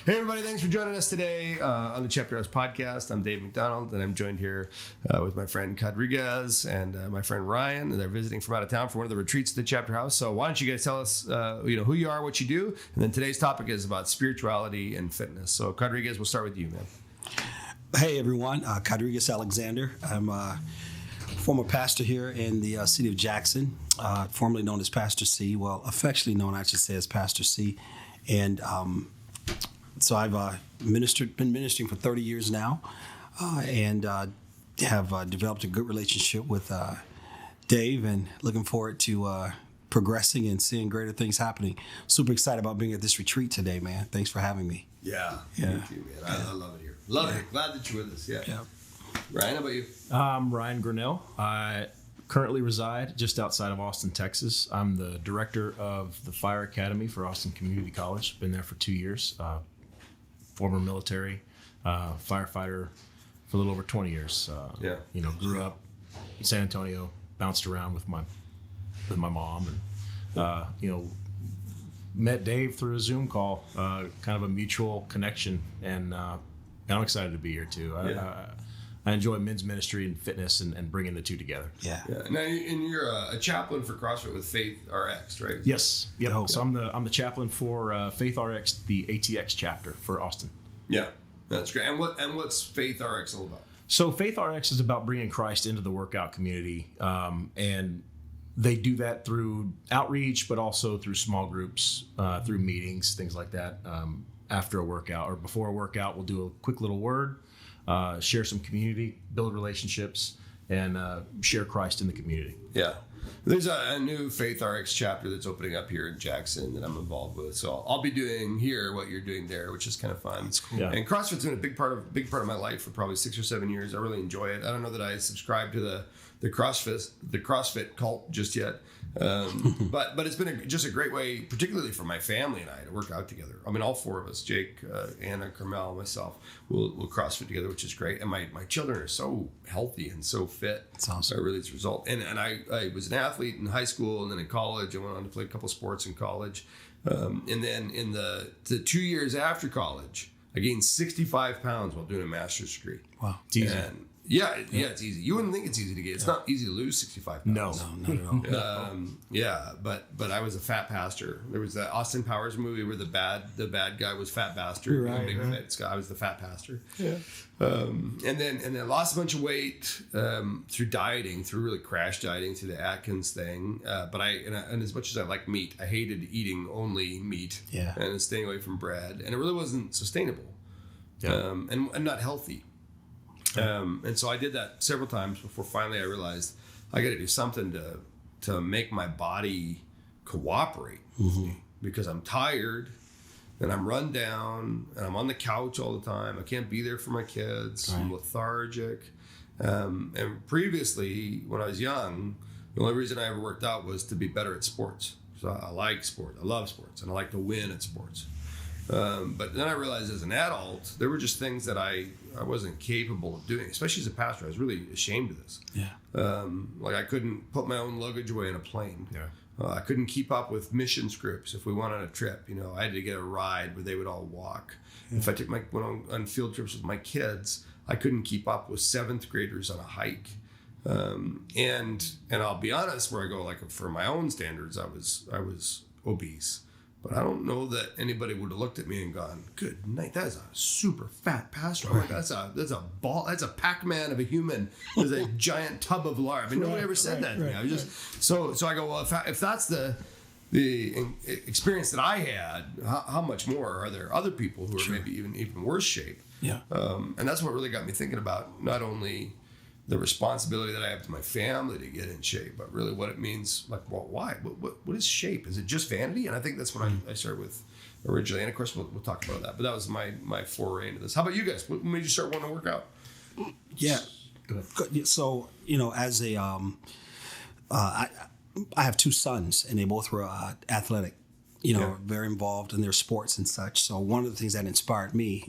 Hey, everybody. Thanks for joining us today on the Chapter House podcast. I'm Dave McDonald, and I'm joined here with my friend Codrigus and my friend Ryan. And they're visiting from out of town for one of the retreats at the Chapter House. So why don't you guys tell us who you are, what you do, and then today's topic is about spirituality and fitness. So Codrigus, we'll start with you, man. Hey, everyone. Codrigus Alexander. I'm a former pastor here in the city of Jackson, formerly known as Pastor C. Well, affectionately known, I should say, as Pastor C. And so I've been ministering for 30 years now, and have developed a good relationship with Dave, and looking forward to progressing and seeing greater things happening. Super excited about being at this retreat today, man. Thanks for having me. Yeah. Thank you, man. I love it here. Love it. Glad that you're with us. Yeah. Ryan, how about you? I'm Ryan Grinnell. I currently reside just outside of Austin, Texas. I'm the director of the Fire Academy for Austin Community College. Been there for 2 years. Former military, firefighter for a little over 20 years. Grew up in San Antonio, bounced around with my mom, and met Dave through a Zoom call, kind of a mutual connection, and I'm excited to be here too. I enjoy men's ministry and fitness and bringing the two together. Yeah. Now, and you're a chaplain for CrossFit with FaithRXd, right? Yes. Yep. Oh, so I'm the chaplain for FaithRXd, the ATX chapter for Austin. Yeah, that's great. And what's FaithRXd all about? So FaithRXd is about bringing Christ into the workout community, and they do that through outreach, but also through small groups, through meetings, things like that. After a workout or before a workout, we'll do a quick little word. Share some community, build relationships, and share Christ in the community. Yeah. There's a new FaithRXd chapter that's opening up here in Jackson that I'm involved with. So I'll be doing here what you're doing there, which is kind of fun. That's cool. Yeah. And CrossFit's been a big part of my life for probably 6 or 7 years. I really enjoy it. I don't know that I subscribe to the CrossFit cult just yet. But it's been just a great way, particularly for my family and I, to work out together. I mean, all four of us, Jake, Anna, Carmel, myself, will CrossFit together, which is great. And my children are so healthy and so fit. That's awesome. Really, it's a result. And I was an athlete in high school, and then in college, I went on to play a couple sports in college. And then in the 2 years after college, I gained 65 pounds while doing a master's degree. Wow. It's easy. Yeah, it's easy. You wouldn't think it's easy to get. It's not easy to lose 65 pounds. No, not at all. But I was a fat pastor. There was that Austin Powers movie where the bad guy was fat bastard. Right. Fat guy. I was the fat pastor. Yeah. And then lost a bunch of weight through dieting, through really crash dieting, through the Atkins thing. But and as much as I like meat, I hated eating only meat. Yeah. And staying away from bread, and it really wasn't sustainable. Yeah. And not healthy. And so I did that several times before finally I realized I got to do something to make my body cooperate with me, because I'm tired and I'm run down and I'm on the couch all the time. I can't be there for my kids. Right. I'm lethargic. And previously, when I was young, the only reason I ever worked out was to be better at sports. So I like sports. I love sports, and I like to win at sports. But then I realized as an adult, there were just things that I wasn't capable of doing, especially as a pastor. I was really ashamed of this. Yeah. Like I couldn't put my own luggage away in a plane. Yeah. I couldn't keep up with mission groups. If we went on a trip, I had to get a ride where they would all walk. Yeah. If I went on field trips with my kids, I couldn't keep up with 7th graders on a hike. And I'll be honest, where I go, like for my own standards, I was obese. But I don't know that anybody would have looked at me and gone, "Good night, that is a super fat pastor. Right. That's a Pac-Man of a human. There's a giant tub of lard." I mean, nobody ever said that to me. I was just so I go, well, if that's the experience that I had, how much more are there other people who are maybe even worse shape? Yeah. And that's what really got me thinking about not only the responsibility that I have to my family to get in shape, but really what it means, like, well, why? What is shape? Is it just vanity? And I think that's what I started with originally. And of course, we'll talk about that. But that was my foray into this. How about you guys? What made you start wanting to work out? Yeah. Go ahead. So, as a, I have 2 sons, and they both were athletic, very involved in their sports and such. So one of the things that inspired me,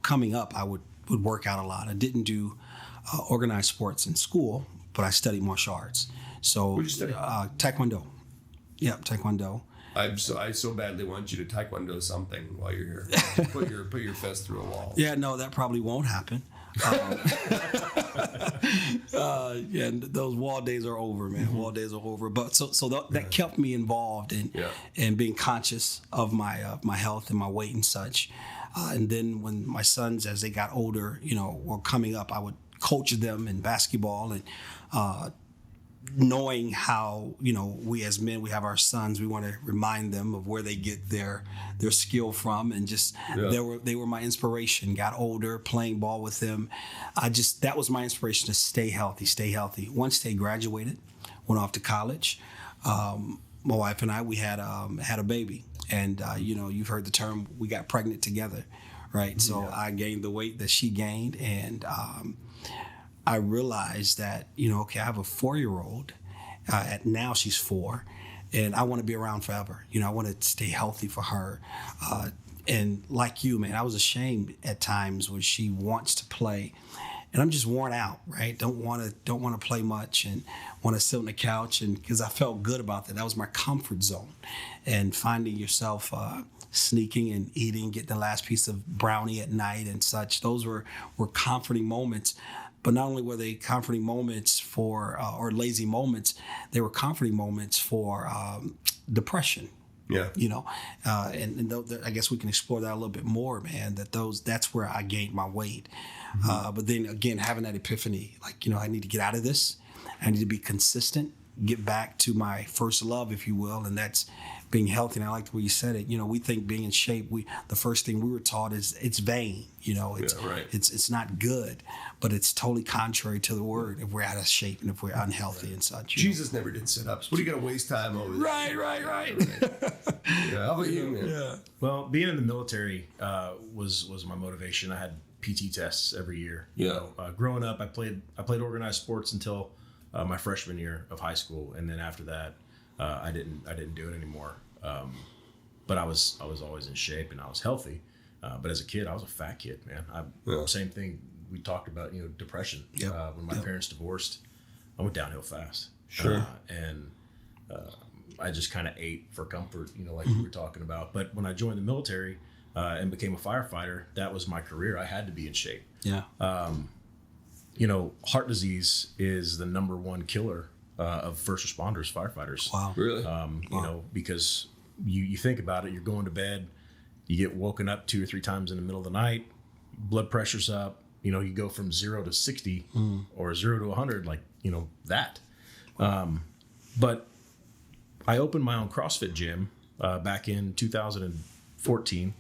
coming up, I would work out a lot. I didn't do organized sports in school, but I studied martial arts. So what did you study? Taekwondo. Yeah, Taekwondo. I so badly want you to taekwondo something while you're here. Put your fist through a wall. Yeah, no, that probably won't happen. Yeah, those wall days are over, man. Mm-hmm. Wall days are over. But that kept me involved in being conscious of my health and my weight and such. And then when my sons, as they got older, were coming up, I would coach them in basketball and knowing how, we as men, we have our sons, we want to remind them of where they get their skill from, and just they were my inspiration. Got older, playing ball with them. That was my inspiration to stay healthy. Once they graduated, went off to college, my wife and I, we had a baby, and you've heard the term, we got pregnant together, right? So I gained the weight that she gained, and I realized that, I have a 4-year-old, now she's 4, and I want to be around forever. I want to stay healthy for her. And like you, man, I was ashamed at times when she wants to play, and I'm just worn out, right? Don't want to play much and want to sit on the couch, and because I felt good about that. That was my comfort zone. And finding yourself sneaking and eating, getting the last piece of brownie at night and such, those were comforting moments. But not only were they comforting moments for, or lazy moments, they were comforting moments for depression. Yeah. And I guess we can explore that a little bit more, man, that's where I gained my weight. But then again, having that epiphany, like, I need to get out of this. I need to be consistent, get back to my first love, if you will, and that's being healthy. And I like the way you said it. We think being in shape, the first thing we were taught is it's vain. It's not good, but it's totally contrary to the word if we're out of shape and if we're unhealthy and such. Jesus never did sit-ups. What are you going to waste time over there? Right. Yeah, how about you, man? Yeah. Well, being in the military was my motivation. I had PT tests every year. Yeah. Growing up, I played organized sports until my freshman year of high school, and then after that, I didn't do it anymore. But I was always in shape and I was healthy. But as a kid, I was a fat kid, man. Same thing we talked about, depression. When my parents divorced, I went downhill fast. Sure. And I just kind of ate for comfort, like you were talking about. But when I joined the military and became a firefighter, that was my career. I had to be in shape. Yeah. Heart disease is the number one killer of first responders, firefighters. Wow. Really? Because you think about it, you're going to bed, you get woken up 2 or 3 times in the middle of the night, blood pressure's up, you go from 0 to 60 or 0 to 100, that. But I opened my own CrossFit gym back in 2014,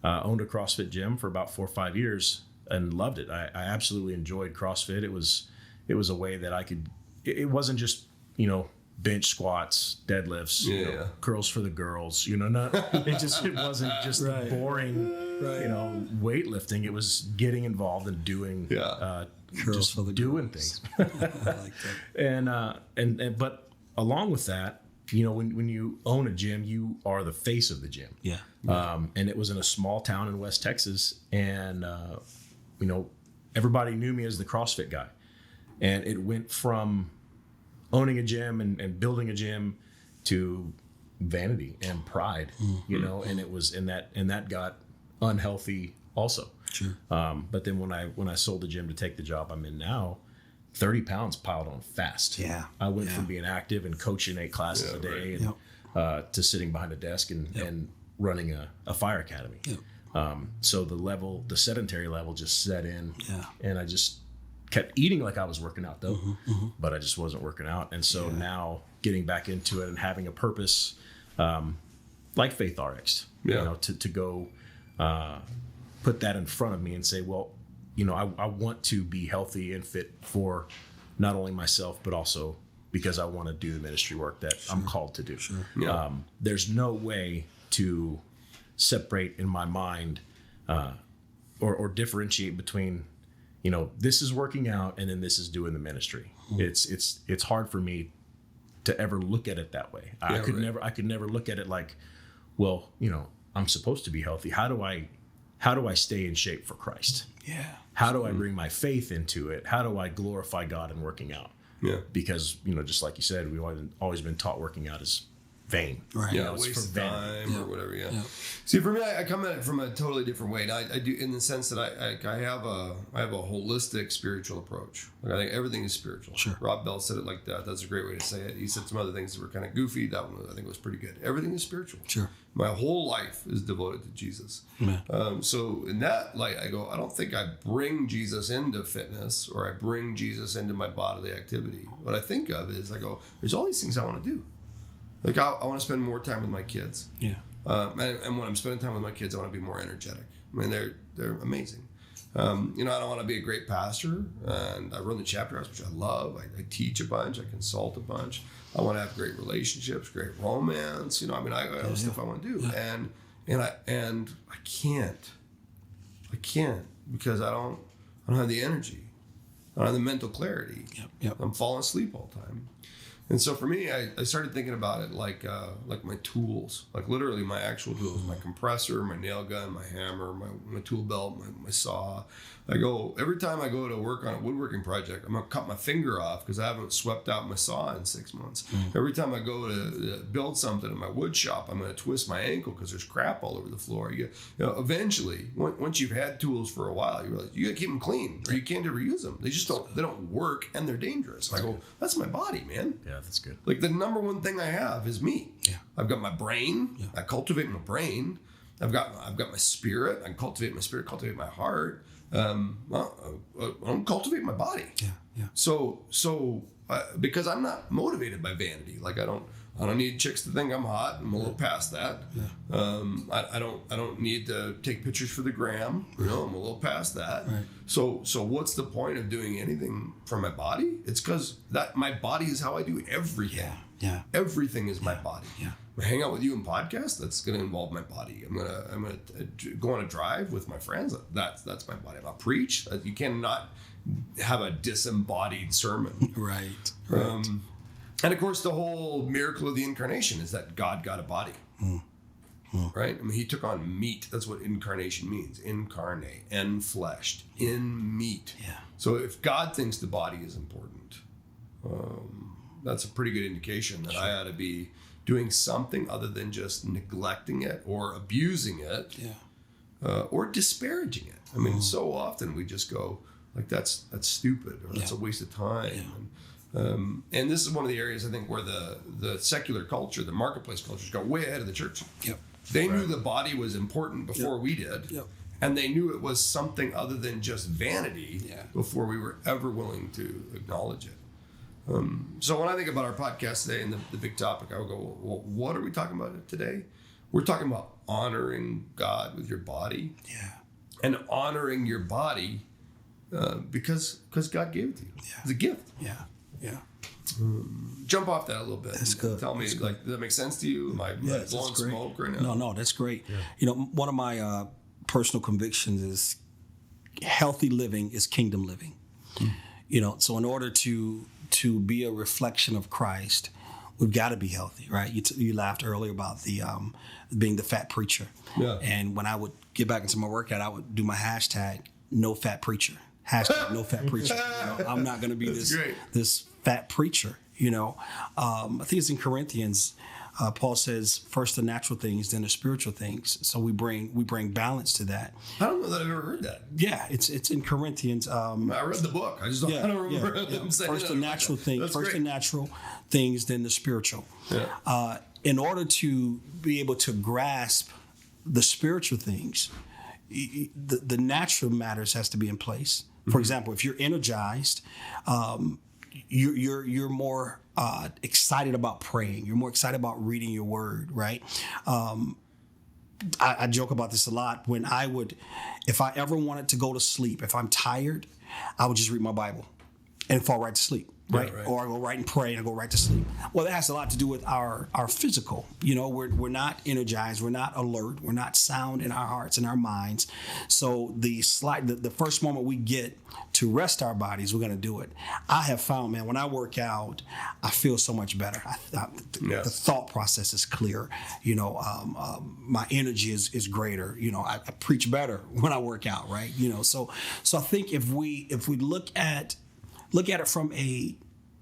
owned a CrossFit gym for about 4 or 5 years and loved it. I absolutely enjoyed CrossFit. It was a way that I could, it wasn't just, bench squats, deadlifts, curls for the girls, it wasn't just boring, weightlifting. It was getting involved and doing, curls just for the doing girls. things. I like that. And but along with that, when you own a gym, you are the face of the gym. Yeah. And it was in a small town in West Texas, and everybody knew me as the CrossFit guy, and it went from owning a gym and building a gym to vanity and pride, and it was and that got unhealthy also. Sure. But then when I sold the gym to take the job I'm in now, 30 pounds piled on fast. Yeah. I went from being active and coaching 8 classes a day and to sitting behind a desk and running a fire academy. Yep. So the sedentary level just set in, and I just kept eating like I was working out though, but I just wasn't working out. And so now getting back into it and having a purpose, like FaithRXd, to go put that in front of me and say, well, I want to be healthy and fit for not only myself, but also because I want to do the ministry work that I'm called to do. Sure. Yeah. There's no way to separate in my mind or differentiate between, this is working out and then this is doing the ministry. It's hard for me to ever look at it that way. I could never look at it like, well, I'm supposed to be healthy. How do I stay in shape for Christ? Yeah. How do I bring my faith into it? How do I glorify God in working out? Yeah. Because, just like you said, we've always been taught working out is vain. Right. Yeah, It's waste of for vanity. time or whatever. Yeah. Yeah. See, for me, I come at it from a totally different way. And I do in the sense that I have a holistic spiritual approach. Like I think everything is spiritual. Sure. Rob Bell said it like that. That's a great way to say it. He said some other things that were kind of goofy. That one I think was pretty good. Everything is spiritual. Sure. My whole life is devoted to Jesus. Yeah. So in that light, I go, I don't think I bring Jesus into fitness or I bring Jesus into my bodily activity. What I think of is I go, there's all these things I want to do. Like I want to spend more time with my kids. Yeah. And when I'm spending time with my kids, I want to be more energetic. I mean, they're amazing. I don't want to be a great pastor, and I run the chapter house, which I love. I teach a bunch, I consult a bunch. I want to have great relationships, great romance. I have stuff I want to do, and I can't because I don't have the energy, I don't have the mental clarity. Yep. I'm falling asleep all the time. And so for me, I started thinking about it like my tools, like literally my actual tools, my compressor, my nail gun, my hammer, my tool belt, my saw. Every time I go to work on a woodworking project, I'm going to cut my finger off because I haven't swept out my saw in 6 months. Every time I go to build something in my wood shop, I'm going to twist my ankle because there's crap all over the floor. Eventually, once you've had tools for a while, you realize you got to keep them clean or you can't ever use them. They don't work and they're dangerous. I go, that's my body, man. Yeah, that's good. Like the number one thing I have is me. Yeah. I've got my brain. Yeah. I cultivate my brain. I've got my spirit. I cultivate my spirit, cultivate my heart. I don't cultivate my body. Yeah. So because I'm not motivated by vanity. Like I don't need chicks to think I'm hot. I'm a little past that. Yeah. I don't need to take pictures for the gram. I'm a little past that. Right. So what's the point of doing anything for my body? It's because that my body is how I do everything. Yeah. Everything is my body. Yeah. I hang out with you in podcast. That's going to involve my body. I'm gonna go on a drive with my friends. That's my body. I'll preach. You cannot have a disembodied sermon. Right. And of course, the whole miracle of the incarnation is that God got a body. Right? I mean, he took on meat. That's what incarnation means. Incarnate, enfleshed, in meat. Yeah. So if God thinks the body is important, that's a pretty good indication that I ought to be doing something other than just neglecting it or abusing it, or disparaging it. I mean, so often we just go like, that's stupid, or that's a waste of time. Yeah. And this is one of the areas I think where the secular culture, the marketplace cultures, got way ahead of the church. Yep. They knew the body was important before we did. Yep. And they knew it was something other than just vanity before we were ever willing to acknowledge it. So when I think about our podcast today and the big topic, I would go, well, what are we talking about today? We're talking about honoring God with your body. Yeah. And honoring your body because God gave it to you. Yeah. It's a gift. Yeah. Jump off that a little bit. That's good. Tell me, does that make sense to you? Am I blowing smoke right now? No, that's great. Yeah. One of my personal convictions is healthy living is kingdom living. So in order to be a reflection of Christ, we've got to be healthy, right? You laughed earlier about the being the fat preacher. Yeah. And when I would get back into my workout, I would do my hashtag no fat preacher. Hashtag no fat preacher. I'm not going to be this fat preacher. I think it's in Corinthians. Paul says, first the natural things, then the spiritual things. So we bring balance to that. I don't know that I've ever heard that. Yeah, it's in Corinthians. I read the book. I just don't remember him saying first the natural things, the natural things, then the spiritual. Yeah. In order to be able to grasp the spiritual things, the natural matters has to be in place. For example, if you're energized, you're more excited about praying. You're more excited about reading your word, right? I joke about this a lot. If I ever wanted to go to sleep, if I'm tired, I would just read my Bible and fall right to sleep. Right? Or I go right and pray and I go right to sleep. Well, that has a lot to do with our physical. We're not energized, we're not alert, we're not sound in our hearts and our minds. So the first moment we get to rest our bodies, we're going to do it. I have found, man, when I work out, I feel so much better. The thought process is clear. My energy is greater. I preach better when I work out, right? So I think if we look at it from a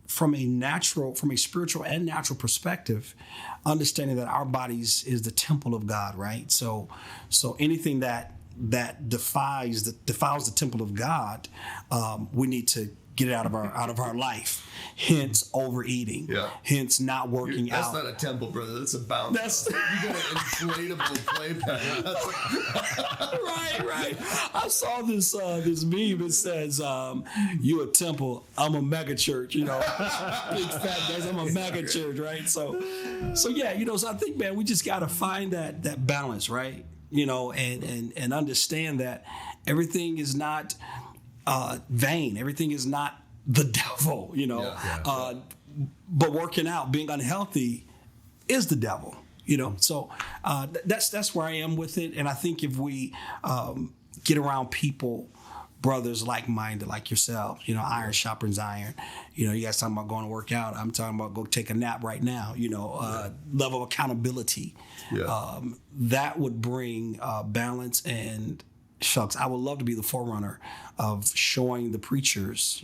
from a spiritual and natural perspective, understanding that our bodies is the temple of God, right? So anything that defiles the temple of God, we need to get it out of our life. Hence overeating. Yeah. Hence not working out. That's not a temple, brother. That's a bounce. You got an inflatable play pad. Right. I saw this meme. It says, "You a temple, I'm a mega church." Big fat guys. I'm a mega church, right? So yeah, so I think, man, we just got to find that balance, right? And understand that everything is not vain. Everything is not the devil, but working out, being unhealthy is the devil, So that's where I am with it. And I think if we get around people, brothers like-minded like yourself, iron sharpens iron. You guys talking about going to work out. I'm talking about go take a nap right now, level of accountability. Yeah. That would bring balance and shucks, I would love to be the forerunner of showing the preachers,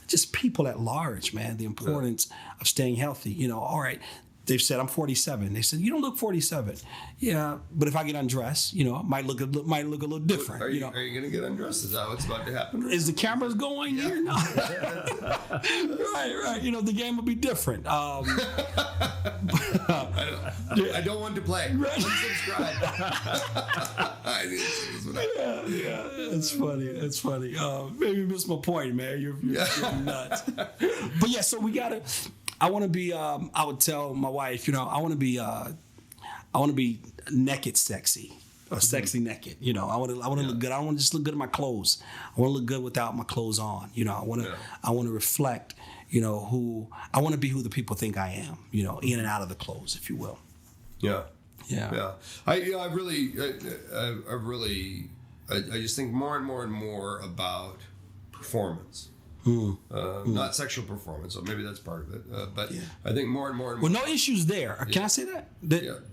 just people at large, man, the importance of staying healthy. All right, they've said I'm 47. They said you don't look 47. Yeah, but if I get undressed, it might look a little different. Are you going to get undressed? Is that what's about to happen? Is the cameras going here? No. Right. The game will be different. I don't want to play. Unsubscribe. Yeah, it's funny. Maybe you missed my point, man. You're nuts. But yeah, so we gotta. I want to be. I would tell my wife, I want to be. I want to be naked sexy. Or sexy naked, I want to look good. I don't want to just look good in my clothes. I want to look good without my clothes on. I want to reflect. Who I want to be, who the people think I am. In and out of the clothes, if you will. Yeah. I just think more and more about performance. Not sexual performance, so maybe that's part of it. But I think more and more. Well, no issues there. Can I say that?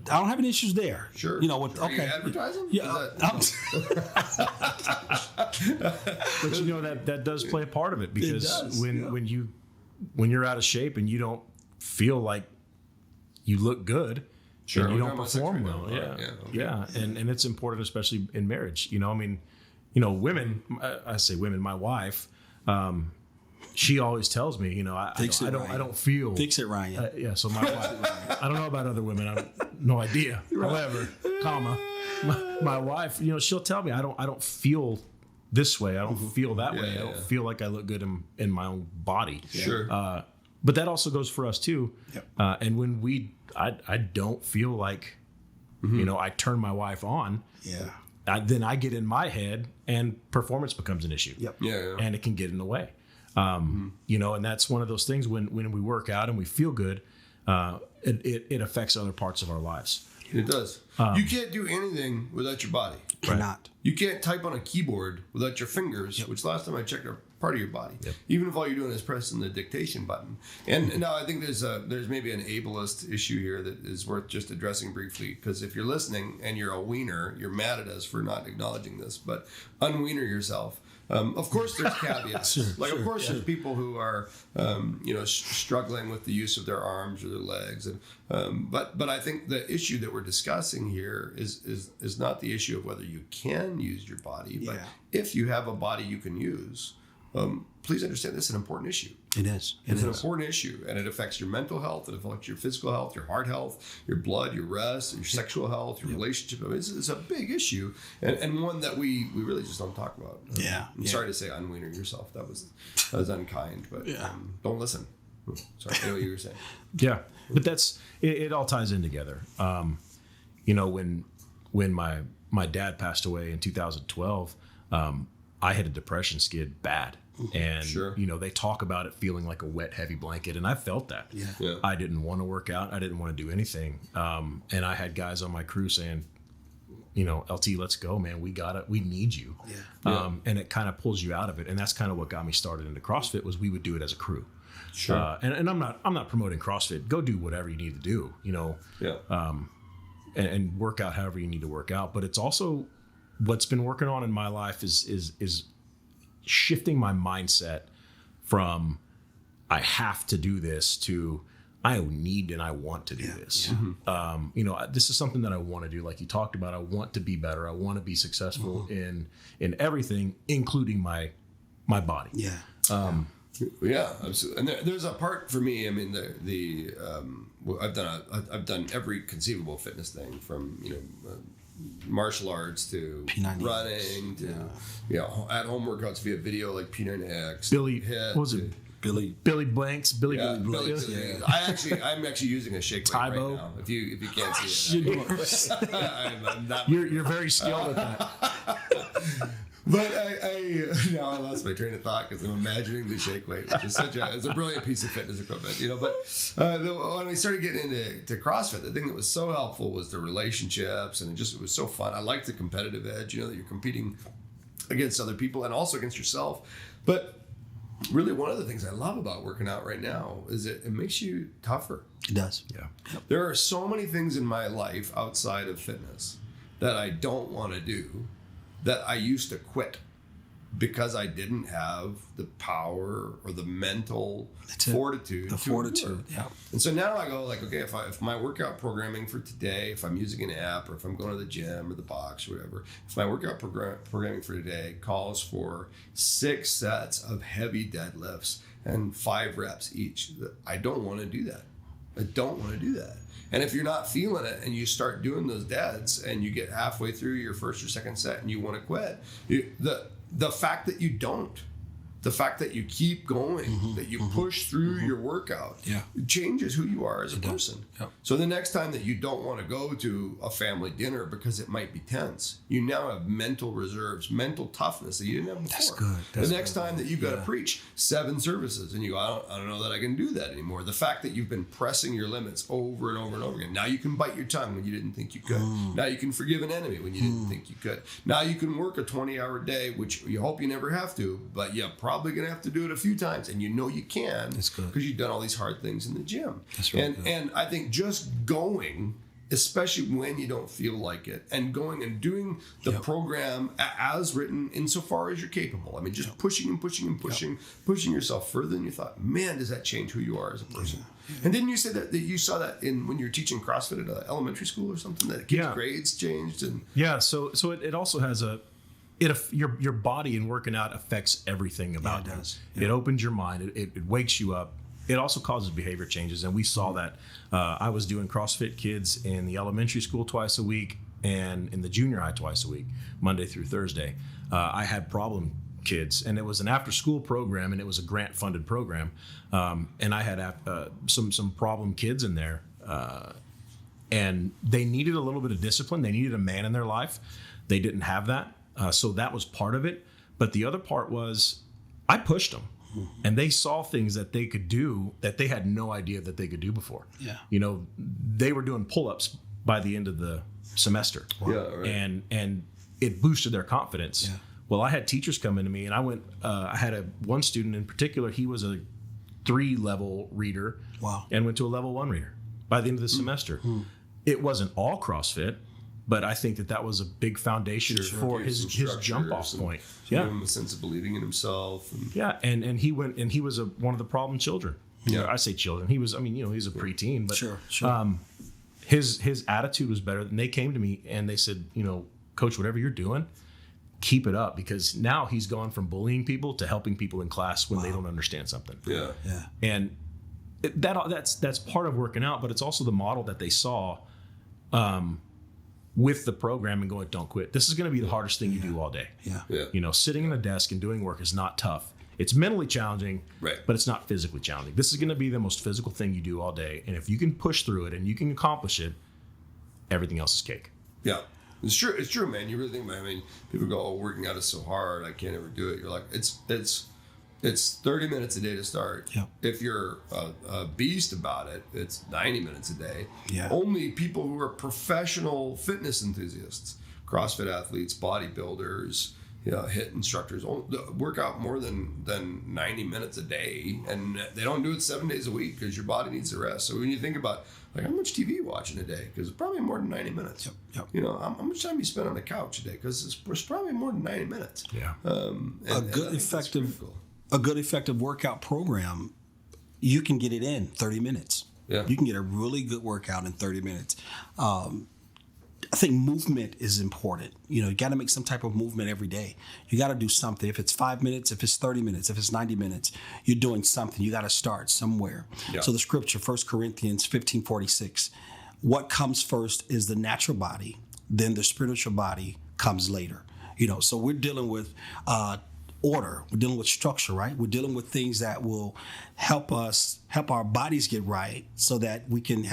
I don't have any issues there. Sure. Okay. Are you advertising? Yeah. But that does play a part of it, because when you're out of shape and you don't feel like you look good, sure, and you don't perform well. Yeah. And it's important, especially in marriage. Women. I say women. My wife. She always tells me, I don't feel. Fix it, Ryan. So my wife, I don't know about other women. I have no idea. However, my wife, she'll tell me I don't feel this way. I don't feel that way. I don't feel like I look good in my own body. Sure. But that also goes for us too. Yep. And when I don't feel like, I turn my wife on. Yeah. Then I get in my head and performance becomes an issue. Yep. Yeah. And it can get in the way. And that's one of those things when we work out and we feel good, it affects other parts of our lives. It does. You can't do anything without your body. Cannot. You can't type on a keyboard without your fingers, which last time I checked are part of your body. Yep. Even if all you're doing is pressing the dictation button. And now I think there's maybe an ableist issue here that is worth just addressing briefly, because if you're listening and you're a wiener, you're mad at us for not acknowledging this, but unwiener yourself. Of course, there's caveats. Of course, there's people who are, struggling with the use of their arms or their legs, and but I think the issue that we're discussing here is not the issue of whether you can use your body, but if you have a body you can use. Please understand this is an important issue. It is. It's an important issue, and it affects your mental health, it affects your physical health, your heart health, your blood, your rest, your sexual health, your relationship. I mean, it's a big issue, and one that we really just don't talk about. I'm sorry to say unwiener yourself. That was unkind, but don't listen. Sorry, I know what you were saying. Yeah, but that's it all ties in together. When my dad passed away in 2012, I had a depression skid bad. And, they talk about it feeling like a wet, heavy blanket. And I felt that. Yeah. I didn't want to work out. I didn't want to do anything. And I had guys on my crew saying, LT, let's go, man. We need you. Yeah. And it kind of pulls you out of it. And that's kind of what got me started into CrossFit, was we would do it as a crew. Sure. And I'm not promoting CrossFit. Go do whatever you need to do, and work out however you need to work out. But it's also what's been working on in my life is shifting my mindset from I have to do this to I need and I want to do this. This is something that I want to do. Like you talked about, I want to be better. I want to be successful in everything, including my body. Yeah, absolutely. And there's a part for me. I mean, I've done every conceivable fitness thing from martial arts to P90X. Running to at home workouts via video like P90X. Billy, HIIT, what was it? Billy Blanks. I'm actually using a shake weight right Tybo. now. If you can't see it, I'm not. You're very skilled at that. But now I lost my train of thought because I'm imagining the shake weight, which is it's a brilliant piece of fitness equipment, But when we started getting into CrossFit, the thing that was so helpful was the relationships, and it was so fun. I like the competitive edge, that you're competing against other people and also against yourself. But really, one of the things I love about working out right now is it makes you tougher. It does. Yeah. There are so many things in my life outside of fitness that I don't want to do, that I used to quit because I didn't have the power or the mental fortitude. Yeah. And so now I go like, okay, if my workout programming for today, if I'm using an app or if I'm going to the gym or the box or whatever, if my workout programming for today calls for 6 sets of heavy deadlifts and 5 reps each, I don't want to do that. And if you're not feeling it and you start doing those deads and you get halfway through your first or second set and you want to quit, the fact that you don't, the fact that you keep going, that you push through your workout, it changes who you are as a person. Yep. So the next time that you don't want to go to a family dinner because it might be tense, you now have mental reserves, mental toughness that you didn't have before. That's good. The next time that you've got to preach 7 services and you go, I don't know that I can do that anymore. The fact that you've been pressing your limits over and over and over again. Now you can bite your tongue when you didn't think you could. Now you can forgive an enemy when you didn't think you could. Now you can work a 20-hour day, which you hope you never have to, but you're probably going to have to do it a few times. And you can. That's good. Because you've done all these hard things in the gym. That's really good. And I think just going, especially when you don't feel like it, and going and doing the program as written insofar as you're capable. I mean, just pushing and pushing and pushing yourself further than you thought. Man, does that change who you are as a person. And didn't you say that you saw that when you were teaching CrossFit at elementary school or something, that kids' grades changed? And so it also has your body in working out affects everything about you. It does. It opens your mind. It wakes you up. It also causes behavior changes, and we saw that. I was doing CrossFit kids in the elementary school twice a week and in the junior high twice a week, Monday through Thursday. I had problem kids, and it was an after-school program, and it was a grant-funded program. And I had some problem kids in there, and they needed a little bit of discipline. They needed a man in their life. They didn't have that, so that was part of it. But the other part was I pushed them. And they saw things that they could do that they had no idea that they could do before. Yeah. They were doing pull-ups by the end of the semester. Wow. Yeah, right. And it boosted their confidence. Yeah. Well, I had teachers come into me, and I had one student in particular. He was a 3-level reader. Wow. And went to a level 1 reader by the end of the semester. It wasn't all CrossFit, but I think that was a big foundation for his jump off point. Give him a sense of believing in himself. And he went, and he was one of the problem children. I say children. He was, he was a preteen, but his attitude was better. And they came to me and they said, Coach, whatever you're doing, keep it up, because now he's gone from bullying people to helping people in class when they don't understand something. Yeah. And that's part of working out, but it's also the model that they saw. With the program and going, don't quit. This is going to be the hardest thing you do all day. Sitting in a desk and doing work is not tough. It's mentally challenging, but it's not physically challenging. This is going to be the most physical thing you do all day. And if you can push through it and you can accomplish it, everything else is cake. Yeah. It's true. It's true, man. You really think about it. People go, oh, working out is so hard. I can't ever do it. You're like, it's 30 minutes a day to start. Yep. If you're a beast about it, it's 90 minutes a day. Yeah. Only people who are professional fitness enthusiasts, CrossFit athletes, bodybuilders, HIIT instructors, work out more than 90 minutes a day, and they don't do it 7 days a week because your body needs the rest. So when you think about how much TV you watch in a day, because it's probably more than 90 minutes. Yep. How much time you spend on the couch a day, because it's probably more than 90 minutes. Yeah. A good effective workout program you can get it in 30 minutes. Yeah. You can get a really good workout in 30 minutes. I think movement is important. You got to make some type of movement every day. You got to do something. If it's 5 minutes, if it's 30 minutes, if it's 90 minutes, you're doing something. You got to start somewhere. Yeah. So the scripture, 1 Corinthians 15:46, what comes first is the natural body, then the spiritual body comes later. So we're dealing with order. We're dealing with structure, right? We're dealing with things that will help our bodies get right so that we can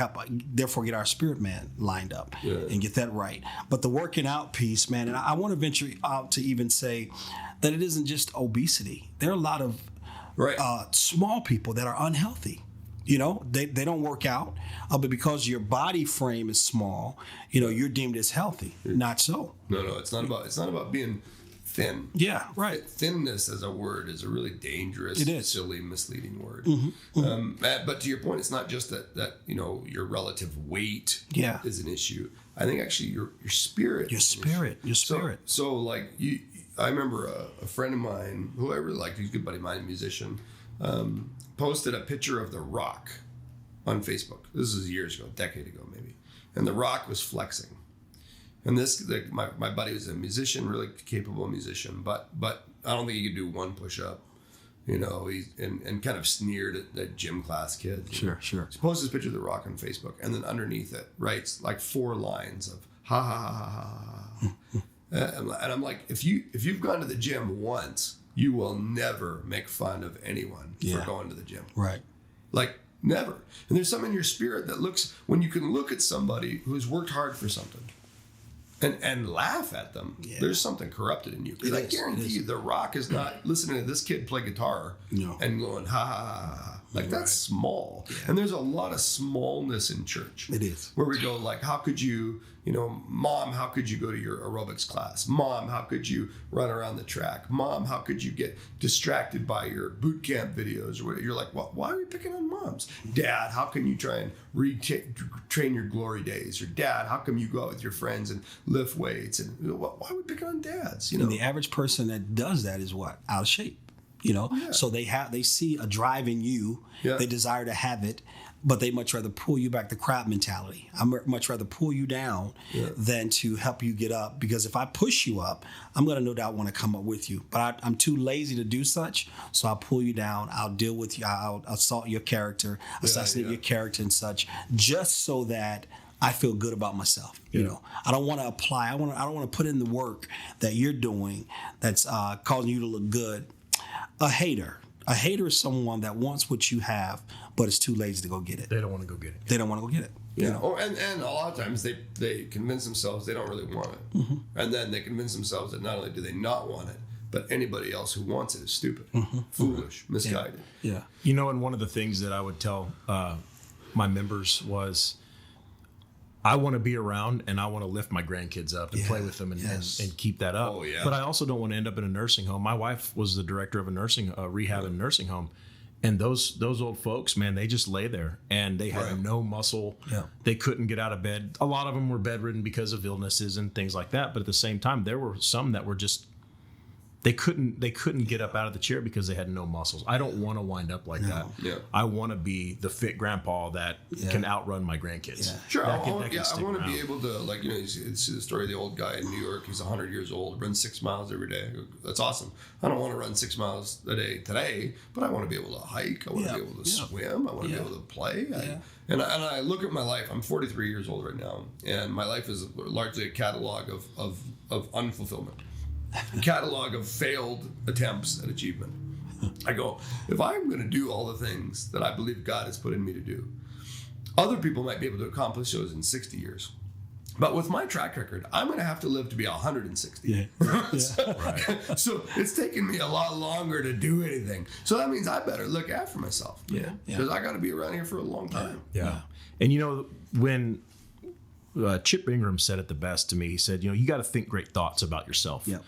therefore get our spirit man lined up and get that right. But the working out piece, man, and I want to venture out to even say that it isn't just obesity. There are a lot of small people that are unhealthy. They don't work out, but because your body frame is small, you're deemed as healthy. Not so. No, it's not about being thin. Yeah, right. Thinness as a word is a really dangerous, silly, misleading word. But to your point, it's not just that your relative weight is an issue. I think actually your spirit. Your spirit. So like I remember a friend of mine who I really liked, he's a good buddy of mine, a musician, posted a picture of The Rock on Facebook. This is years ago, a decade ago maybe. And The Rock was flexing. And my buddy was a musician, really capable musician, but I don't think he could do one push-up. And kind of sneered at that gym class kid. Sure. He posted this picture of The Rock on Facebook, and then underneath it writes like 4 lines of ha ha ha ha ha. And I'm like, if you've gone to the gym once, you will never make fun of anyone for going to the gym. Right. Like never. And there's something in your spirit that when you can look at somebody who's worked hard for something. And laugh at them. Yeah. There's something corrupted in you. Because I guarantee you, The Rock is not listening to this kid play guitar and going, ha, ha, ha, ha. Like, that's small. Yeah. And there's a lot of smallness in church. It is. Where we go, like, how could you, Mom, how could you go to your aerobics class? Mom, how could you run around the track? Mom, how could you get distracted by your boot camp videos? Or whatever? You're like, well, why are we picking on moms? Dad, how can you try and train your glory days? Or Dad, how come you go out with your friends and lift weights? And why are we picking on dads? And the average person that does that is what? Out of shape. So they see a drive in you. Yeah. They desire to have it, but they much rather pull you back, the crab mentality. I much rather pull you down than to help you get up, because if I push you up, I'm going to no doubt want to come up with you. But I'm too lazy to do such, so I'll pull you down. I'll deal with you. I'll assault your character, assassinate your character and such, just so that I feel good about myself. I don't want to apply. I don't want to put in the work that you're doing that's causing you to look good. A hater is someone that wants what you have, but is too lazy to go get it. They don't want to go get it. They don't want to go get it. Yeah. And a lot of times they convince themselves they don't really want it. Mm-hmm. And then they convince themselves that not only do they not want it, but anybody else who wants it is stupid, foolish, misguided. Yeah. And one of the things that I would tell my members was, I want to be around and I want to lift my grandkids up and play with them and keep that up. Oh, yeah. But I also don't want to end up in a nursing home. My wife was the director of a rehab and nursing home. And those old folks, man, they just lay there and they had no muscle. Yeah. They couldn't get out of bed. A lot of them were bedridden because of illnesses and things like that. But at the same time, there were some that were just, they couldn't get up out of the chair because they had no muscles. I don't want to wind up like that. Yeah. I want to be the fit grandpa that can outrun my grandkids. Yeah. Sure. I want to be able to, like, you see the story of the old guy in New York. He's 100 years old, runs 6 miles every day. That's awesome. I don't want to run 6 miles a day today, but I want to be able to hike. I want to be able to swim. I want to be able to play. And I look at my life. I'm 43 years old right now, and my life is largely a catalog of unfulfillment. A catalog of failed attempts at achievement. I go, if I'm going to do all the things that I believe God has put in me to do, other people might be able to accomplish those in 60 years. But with my track record, I'm going to have to live to be 160. Yeah. So it's taken me a lot longer to do anything. So that means I better look after myself. Because I got to be around here for a long time. Yeah. And when Chip Ingram said it the best to me, he said, you got to think great thoughts about yourself. Yeah.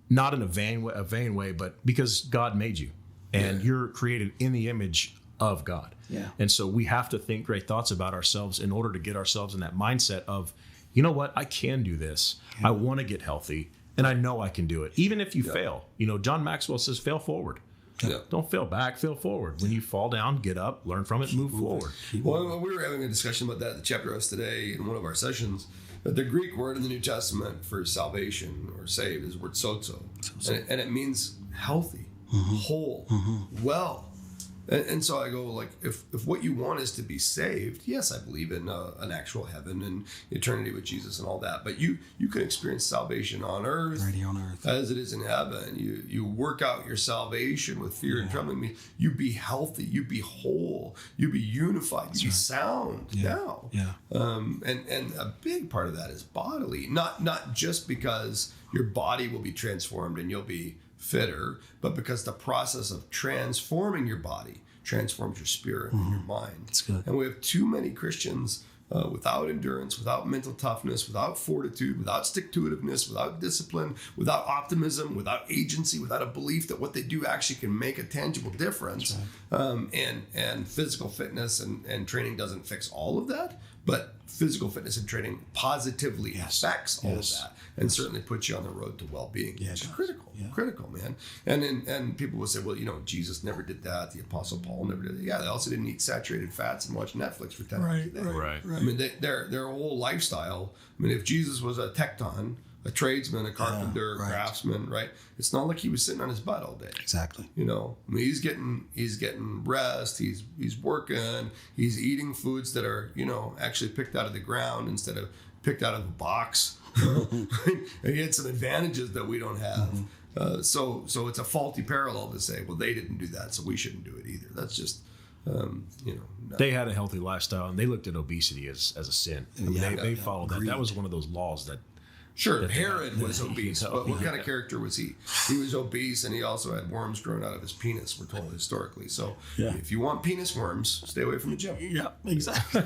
Not in a vain way, but because God made you and you're created in the image of God. Yeah. And so we have to think great thoughts about ourselves in order to get ourselves in that mindset of, you know what, I can do this. Yeah. I want to get healthy and I know I can do it. Even if you fail, John Maxwell says, fail forward. Yeah. Don't fail back, fail forward. When you fall down, get up, learn from it, move forward. Well, we were having a discussion about that in the chapter house today in one of our sessions. But the Greek word in the New Testament for salvation or saved is the word sozo. And it means healthy, whole, well. And so I go, like, if what you want is to be saved, yes, I believe in an actual heaven and eternity with Jesus and all that. But you can experience salvation on earth, as it is in heaven. You work out your salvation with fear and trembling. You be healthy, you be whole, you be unified, you be sound now. Yeah. And a big part of that is bodily, not just because your body will be transformed and you'll be fitter, but because the process of transforming your body transforms your spirit and your mind. That's good. And we have too many Christians without endurance, without mental toughness, without fortitude, without stick-to-itiveness, without discipline, without optimism, without agency, without a belief that what they do actually can make a tangible difference. And physical fitness and training doesn't fix all of that, but physical fitness and training positively affects all of that, and certainly puts you on the road to well-being, which is critical, man. And people will say, well, Jesus never did that. The Apostle Paul never did that. Yeah, they also didn't eat saturated fats and watch Netflix for 10 hours a day. Right. I mean, their whole lifestyle. I mean, if Jesus was a tecton, a tradesman, a carpenter, a craftsman, right? It's not like he was sitting on his butt all day. Exactly. I mean, he's getting rest. He's working. He's eating foods that are actually picked out of the ground instead of picked out of a box. And he had some advantages that we don't have. So it's a faulty parallel to say, well, they didn't do that, so we shouldn't do it either. That's just no. They had a healthy lifestyle, and they looked at obesity as a sin. I mean, they followed that. That was one of those laws that. Sure, Herod was obese, but what kind of character was he? He was obese, and he also had worms growing out of his penis, we're told historically. So if you want penis worms, stay away from the gym. Yeah, exactly.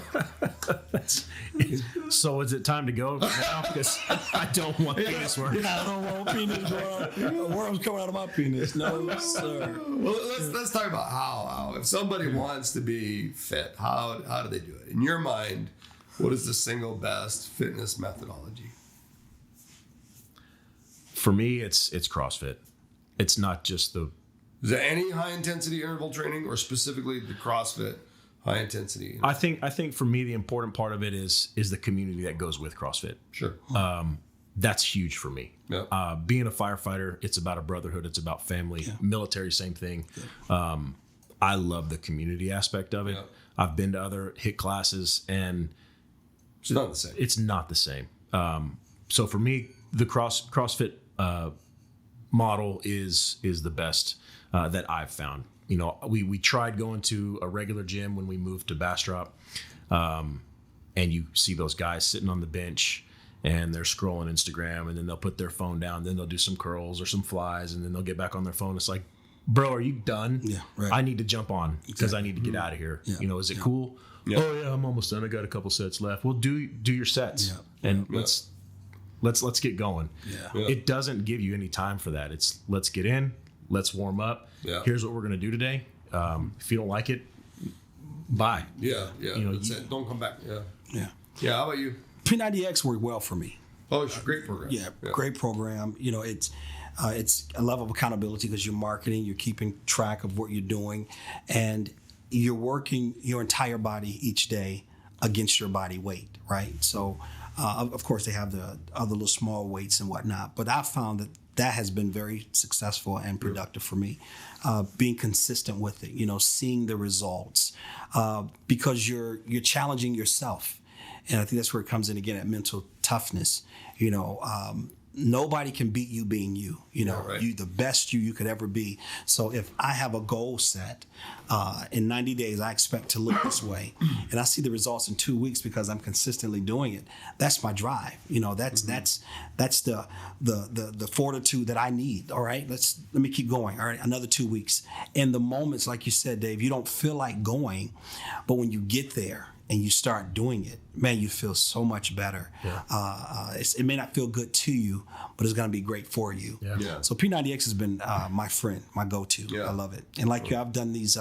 So is it time to go now? Because I don't want penis worms. I don't want penis worms. Worms coming out of my penis. No, sir. Well, let's talk about how. If somebody wants to be fit, how do they do it? In your mind, what is the single best fitness methodology? For me, it's CrossFit. It's not just the. Is there any high intensity interval training, or specifically the CrossFit high intensity? I think for me the important part of it is the community that goes with CrossFit. Sure. That's huge for me. Yep. Being a firefighter, it's about a brotherhood. It's about family. Yeah. Military, same thing. Yeah. I love the community aspect of it. Yep. I've been to other HIIT classes, and it's not the same. It's not the same. So for me, the CrossFit model is the best that I've found. We tried going to a regular gym when we moved to Bastrop, and you see those guys sitting on the bench and they're scrolling Instagram, and then they'll put their phone down, then they'll do some curls or some flies, and then they'll get back on their phone. It's like, bro, are you done? Yeah, right. I need to jump on because I need to get out of here. Yeah. Is it cool? Yeah. Oh yeah, I'm almost done. I got a couple sets left. Well, do your sets and let's get going. Yeah. It doesn't give you any time for that. It's let's get in, let's warm up. Yeah. Here's what we're gonna do today. If you don't like it, bye. Yeah. That's it. Don't come back. Yeah. How about you? P90X worked well for me. Oh, it's a great program. Yeah, great program. It's a level of accountability because you're marketing, you're keeping track of what you're doing, and you're working your entire body each day against your body weight, right? So, of course, they have the other little small weights and whatnot, but I've found that has been very successful and productive for me. Being consistent with it, seeing the results, because you're challenging yourself. And I think that's where it comes in again at mental toughness. Nobody can beat you being you. Right. You the best you could ever be. So if I have a goal set, in 90 days I expect to look this way, and I see the results in 2 weeks because I'm consistently doing it. That's my drive. That's the fortitude that I need. All right, let me keep going. All right, another 2 weeks. And the moments, like you said, Dave, you don't feel like going, but when you get there and you start doing it, man, you feel so much better. Yeah. It may not feel good to you, but it's going to be great for you. Yeah. So P90X has been my friend, my go-to. Yeah. I love it. And like you, I've done these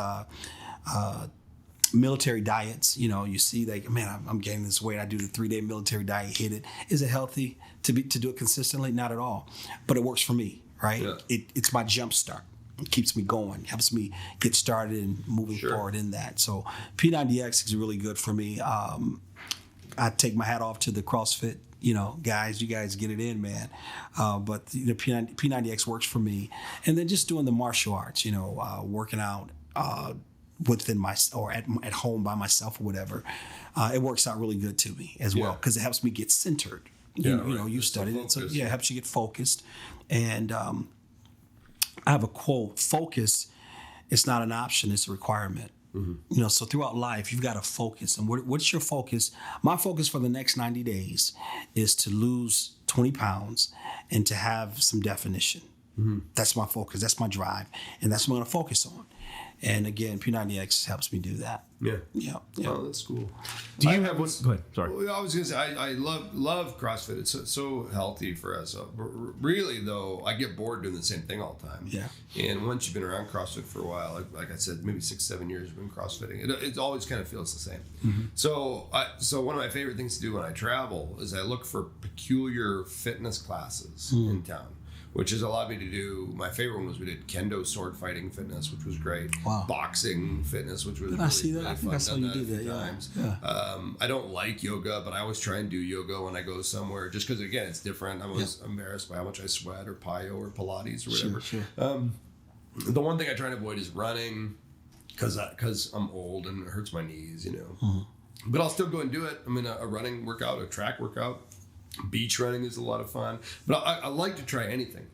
military diets. You see, man, I'm gaining this weight. I do the 3-day military diet, hit it. Is it healthy to do it consistently? Not at all. But it works for me, right? Yeah. It's my jump start. keeps me going, helps me get started and moving forward in that. So P90X is really good for me. I take my hat off to the CrossFit, guys. You guys get it in, man. But P90X works for me. And then just doing the martial arts, working out within or at home by myself or whatever. It works out really good to me as well because it helps me get centered. You studied it, so it helps you get focused. And I have a quote: "Focus is not an option; it's a requirement." Mm-hmm. So throughout life, you've got to focus. And what's your focus? My focus for the next 90 days is to lose 20 pounds and to have some definition. Mm-hmm. That's my focus. That's my drive, and that's what I'm going to focus on. And again, P90X helps me do that. Yeah. Oh, that's cool. Do you have one? Go ahead. Sorry. I was going to say, I love CrossFit. It's so healthy for us. Really, though, I get bored doing the same thing all the time. Yeah. And once you've been around CrossFit for a while, like I said, maybe 6-7 years you've been CrossFitting, it always kind of feels the same. Mm-hmm. So one of my favorite things to do when I travel is I look for peculiar fitness classes in town, which has allowed me to do, my favorite one was we did kendo sword fighting fitness, which was great. Wow. Boxing fitness, which was I see that? I think I saw you do that, yeah. I don't like yoga, but I always try and do yoga when I go somewhere, just because, again, it's different. I'm always embarrassed by how much I sweat, or Pyo or Pilates or whatever. Sure. The one thing I try to avoid is running, because I'm old and it hurts my knees, Mm-hmm. But I'll still go and do it. I mean, a running workout, a track workout. Beach running is a lot of fun, but I like to try anything.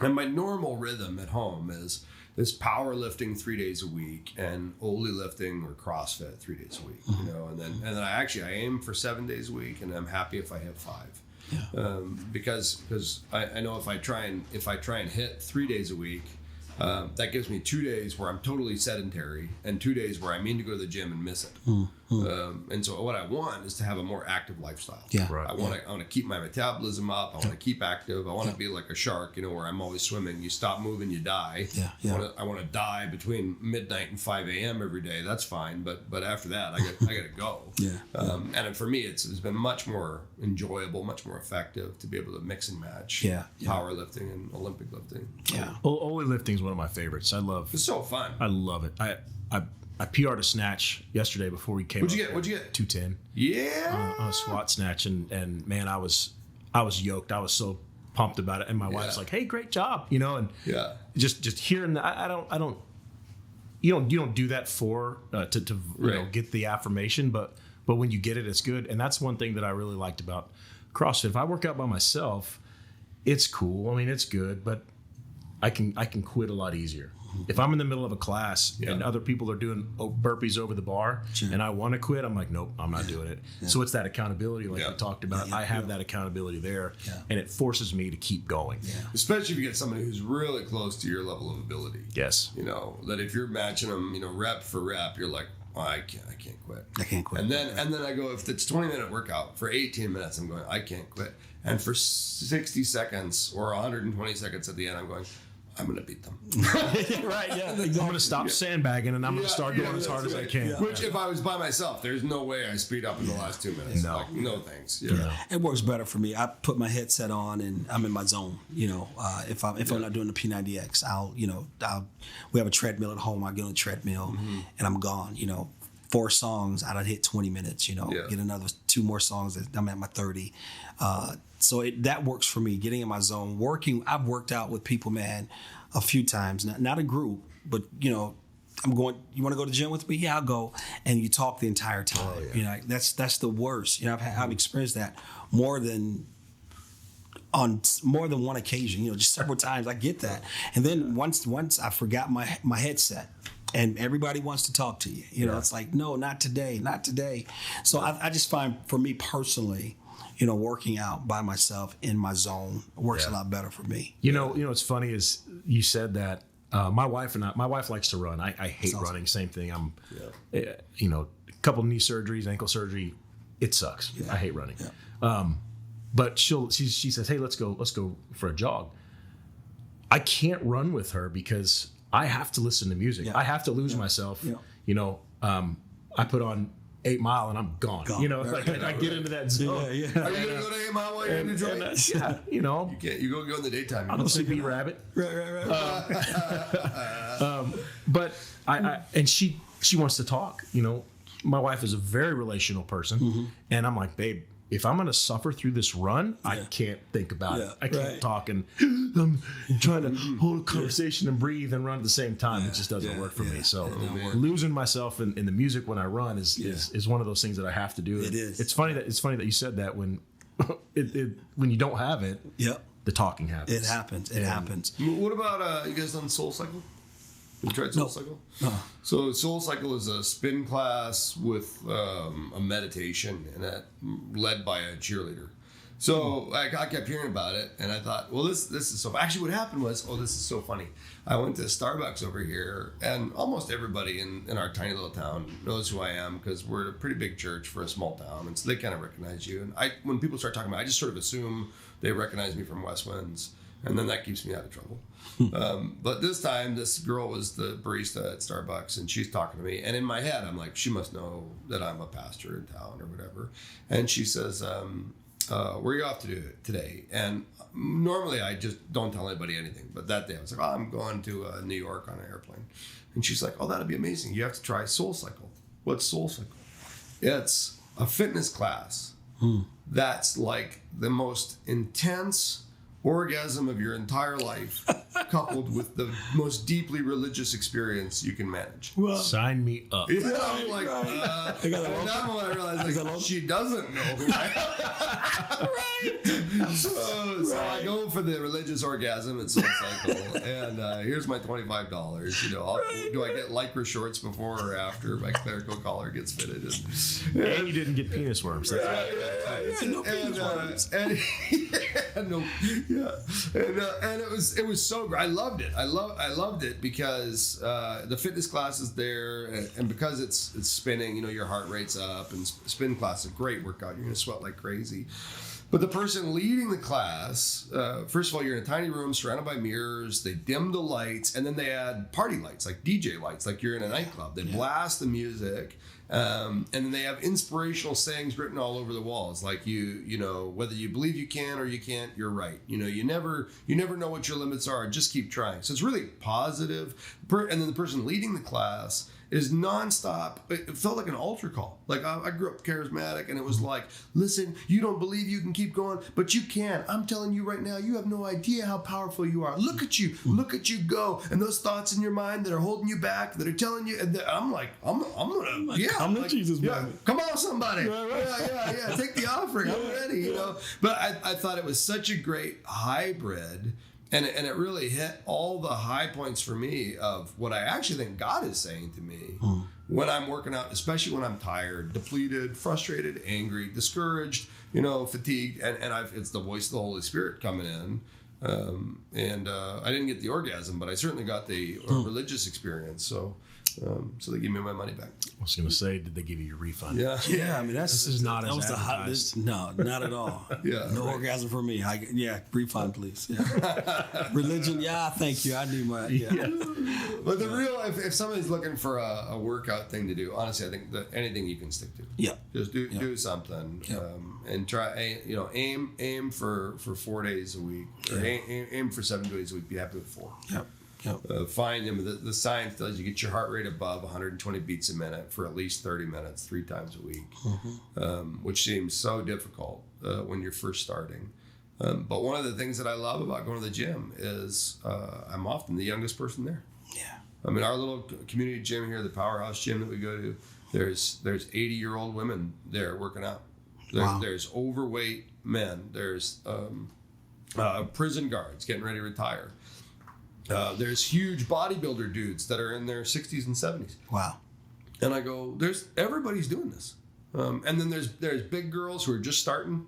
And my normal rhythm at home is powerlifting 3 days a week and only lifting or CrossFit 3 days a week. And then I aim for 7 days a week, and I'm happy if I hit 5. Yeah. Because I know if I try and hit 3 days a week, that gives me 2 days where I'm totally sedentary and 2 days where I mean to go to the gym and miss it. And so what I want is to have a more active lifestyle. Yeah. Right. I want to keep my metabolism up. I want to keep active. I want to be like a shark, where I'm always swimming. You stop moving, you die. Yeah. I want to die between midnight and 5 a.m. every day. That's fine. But after that, I got to go. And for me, it's been much more enjoyable, much more effective to be able to mix and match powerlifting and Olympic lifting. Yeah. Only lifting is one of my favorites. It's so fun. I love it. I PR'd a snatch yesterday before we came. What'd you get? 210. Yeah. On a squat snatch, and man, I was yoked. I was so pumped about it, and my wife's like, "Hey, great job," and just hearing that. I don't. You don't do that for to get the affirmation, but when you get it, it's good, and that's one thing that I really liked about CrossFit. If I work out by myself, it's cool. I mean, it's good, but I can quit a lot easier. If I'm in the middle of a class and other people are doing burpees over the bar and I want to quit, I'm like, nope, I'm not doing it. Yeah. So it's that accountability like we talked about. I have that accountability there, and it forces me to keep going. Yeah. Especially if you get somebody who's really close to your level of ability. Yes. That if you're matching them, rep for rep, you're like, oh, I can't quit. I can't quit. And then I go, if it's 20-minute workout for 18 minutes, I'm going, I can't quit. And for 60 seconds or 120 seconds at the end, I'm going, I'm going to beat them. Right, yeah. I'm going to stop sandbagging, and I'm going to start going as hard as I can. Which, if I was by myself, there's no way I speed up in the last 2 minutes. No. Like, no thanks. It works better for me. I put my headset on, and I'm in my zone. If I'm not doing the P90X, we have a treadmill at home. I get on the treadmill, and I'm gone. 4 songs, I done hit 20 minutes. Get another 2 more songs, I'm at my 30. So that works for me, getting in my zone. I've worked out with people, man, a few times. Not a group, but, I'm going, you want to go to the gym with me? Yeah, I'll go. And you talk the entire time. Oh, yeah. That's the worst. I've experienced that more than one occasion, just several times. I get that. And then once I forgot my headset. And everybody wants to talk to you. It's like, no, not today. So I just find, for me personally, working out by myself in my zone works a lot better for me. What's funny is you said that. My wife likes to run. I hate running. Same thing. I'm, a couple knee surgeries, ankle surgery. It sucks. Yeah. I hate running. Yeah. But she says, hey, let's go for a jog. I can't run with her because I have to listen to music. Yeah. I have to lose myself. Yeah. I put on 8 Mile and I'm gone. You know, like I get into that zone. Are you gonna go to 8 Mile while you're in Detroit? Yeah, you know, You can't. You go in the daytime. I'm a CB rabbit. Right. But I and she wants to talk. You know, my wife is a very relational person, and I'm like, babe, if I'm going to suffer through this run, I can't think about it. I can't talk and I'm trying to hold a conversation and breathe and run at the same time. It just doesn't work for me. So losing myself in the music when I run is one of those things that I have to do. It is. It's funny that you said that when when you don't have it. Yep. The talking happens. It happens. It happens. What about you guys done SoulCycle? You tried SoulCycle? No. So SoulCycle is a spin class with a meditation and that led by a cheerleader. So I kept hearing about it and I thought, well, this is so. Actually, what happened was, this is so funny. I went to Starbucks over here, and almost everybody in our tiny little town knows who I am because we're a pretty big church for a small town, and so they kind of recognize you. And when people start talking about it, I just sort of assume they recognize me from West Winds, and then that keeps me out of trouble. But this time, this girl was the barista at Starbucks, and she's talking to me. And in my head, I'm like, she must know that I'm a pastor in town or whatever. And she says, where are you off to do today? And normally I just don't tell anybody anything. But that day I was like, I'm going to New York on an airplane. And she's like, that'd be amazing. You have to try SoulCycle. What's SoulCycle? It's a fitness class that's like the most intense orgasm of your entire life, coupled with the most deeply religious experience you can manage. Well, sign me up. Yeah, I'm like, and that moment I realized she doesn't know who I am. Right. So I go for the religious orgasm at SoulCycle, and here's my $25. You know, do I get lycra shorts before or after my clerical collar gets fitted? And you didn't get penis worms. That's right. no penis worms. And it was so great. I loved it. I loved it because the fitness class is there, and because it's spinning, you know, your heart rate's up, and spin class is a great workout. You're gonna sweat like crazy. But the person leading the class, first of all, you're in a tiny room surrounded by mirrors. They dim the lights, and then they add party lights, like DJ lights, like you're in a nightclub. They blast the music, and then they have inspirational sayings written all over the walls, like you know, whether you believe you can or you can't, you're right. You know, you never know what your limits are. Just keep trying. So it's really positive. And then the person leading the class is nonstop. It felt like an altar call. Like I grew up charismatic, and it was like, listen, you don't believe you can keep going, but you can. I'm telling you right now, you have no idea how powerful you are. Look at you go. And those thoughts in your mind that are holding you back, that are telling you, and I'm like, I'm gonna, yeah. Come to Jesus, yeah, come on, somebody. Right. Yeah. Take the offering. I'm ready, you know. But I thought it was such a great hybrid. And it really hit all the high points for me of what I actually think God is saying to me when I'm working out, especially when I'm tired, depleted, frustrated, angry, discouraged, you know, fatigued. And it's the voice of the Holy Spirit coming in. I didn't get the orgasm, but I certainly got the religious experience. So they gave me my money back. I was going to say, did they give you your refund? Yeah. I mean, this is not as advertised. No, not at all. No orgasm for me. Refund, please. Yeah. Religion, thank you. I need my. But the real, if somebody's looking for a workout thing to do, honestly, I think that anything you can stick to. Yeah. Just do something, and try. You know, aim for 4 days a week, or aim for 7 days a week. Be happy with 4. Yep. Find the science tells you get your heart rate above 120 beats a minute for at least 30 minutes 3 times a week, which seems so difficult when you're first starting. But one of the things that I love about going to the gym is I'm often the youngest person there. Yeah. I mean, our little community gym here, the powerhouse gym that we go to, there's 80-year-old women there working out. There's overweight men. There's prison guards getting ready to retire. There's huge bodybuilder dudes that are in their 60s and 70s. Wow. And I go, everybody's doing this. And then there's big girls who are just starting,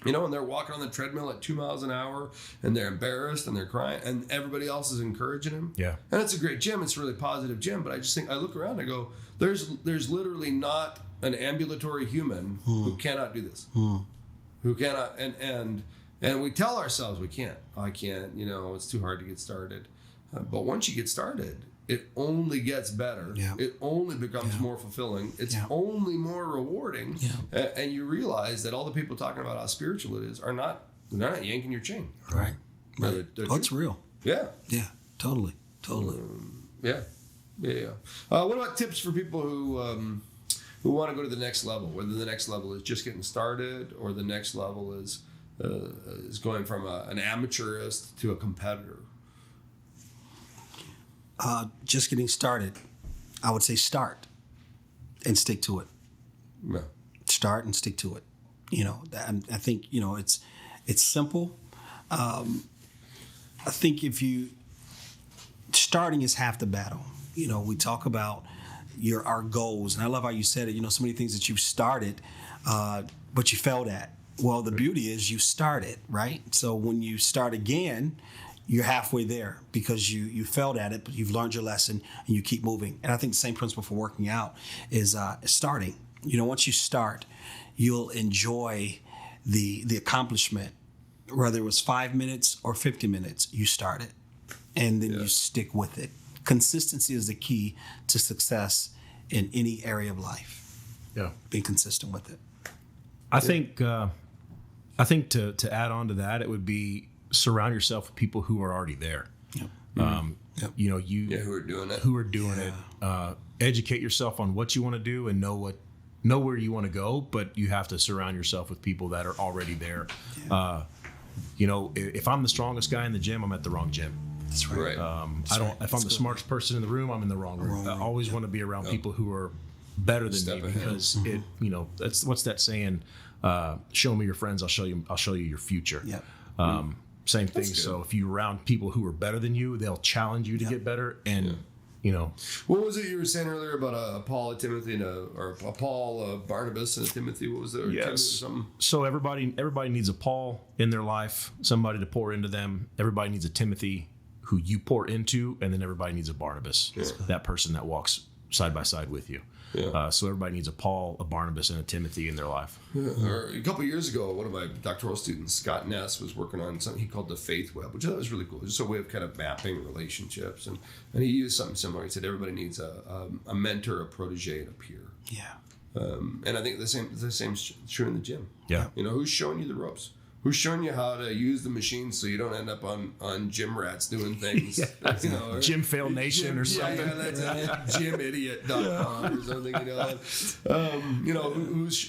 you know, and they're walking on the treadmill at 2 miles an hour, and they're embarrassed and they're crying, and everybody else is encouraging them. Yeah. And it's a great gym. It's a really positive gym. But I just think, I look around and I go, there's literally not an ambulatory human who cannot do this. Who cannot, and we tell ourselves we can't. I can't, you know, it's too hard to get started. But once you get started, it only gets better. Yeah. It only becomes more fulfilling. It's only more rewarding. Yeah. And you realize that all the people talking about how spiritual it is are not, they're not yanking your chain. Right. They're It's real. Yeah. Yeah. Totally. Yeah. What about tips for people who want to go to the next level? Whether the next level is just getting started, or the next level is going from an amateurist to a competitor. Just getting started, I would say start and stick to it. Yeah. Start and stick to it. I think it's simple. I think starting is half the battle. We talk about our goals, and I love how you said it. So many things that you've started, but you failed at. Well, the beauty is you started, right? So when you start again, you're halfway there because you failed at it, but you've learned your lesson and you keep moving. And I think the same principle for working out is starting. Once you start, you'll enjoy the accomplishment, whether it was 5 minutes or 50 minutes. You started, and then you stick with it. Consistency is the key to success in any area of life. Yeah, being consistent with it. I think to add on to that, it would be surround yourself with people who are already there. Yep. Who are doing it. Educate yourself on what you want to do and know where you want to go, but you have to surround yourself with people that are already there. Yeah. If I'm the strongest guy in the gym, I'm at the wrong gym. That's right. If I'm the smartest person in the room, I'm in the wrong room. I always want to be around people who are better than me, because that's what's that saying? Show me your friends, I'll show you your future. Yep. Same thing. So if you're around people who are better than you, they'll challenge you to get better. And what was it you were saying earlier about Paul, a Timothy, or a Paul, a Barnabas, and a Timothy? What was there? Yes. So everybody needs a Paul in their life, somebody to pour into them. Everybody needs a Timothy who you pour into, and then everybody needs a Barnabas, that person that walks side by side with you. Yeah. So everybody needs a Paul, a Barnabas, and a Timothy in their life. Yeah. Or a couple of years ago, one of my doctoral students, Scott Ness, was working on something he called the Faith Web, which I thought was really cool. Just a way of kind of mapping relationships. And he used something similar. He said everybody needs a mentor, a protege, and a peer. Yeah. And I think the same is true in the gym. Yeah. Who's showing you the ropes? Who's showing you how to use the machine so you don't end up on gym rats doing things? Gym Fail Nation or something. Yeah, that's gymidiot.com or something.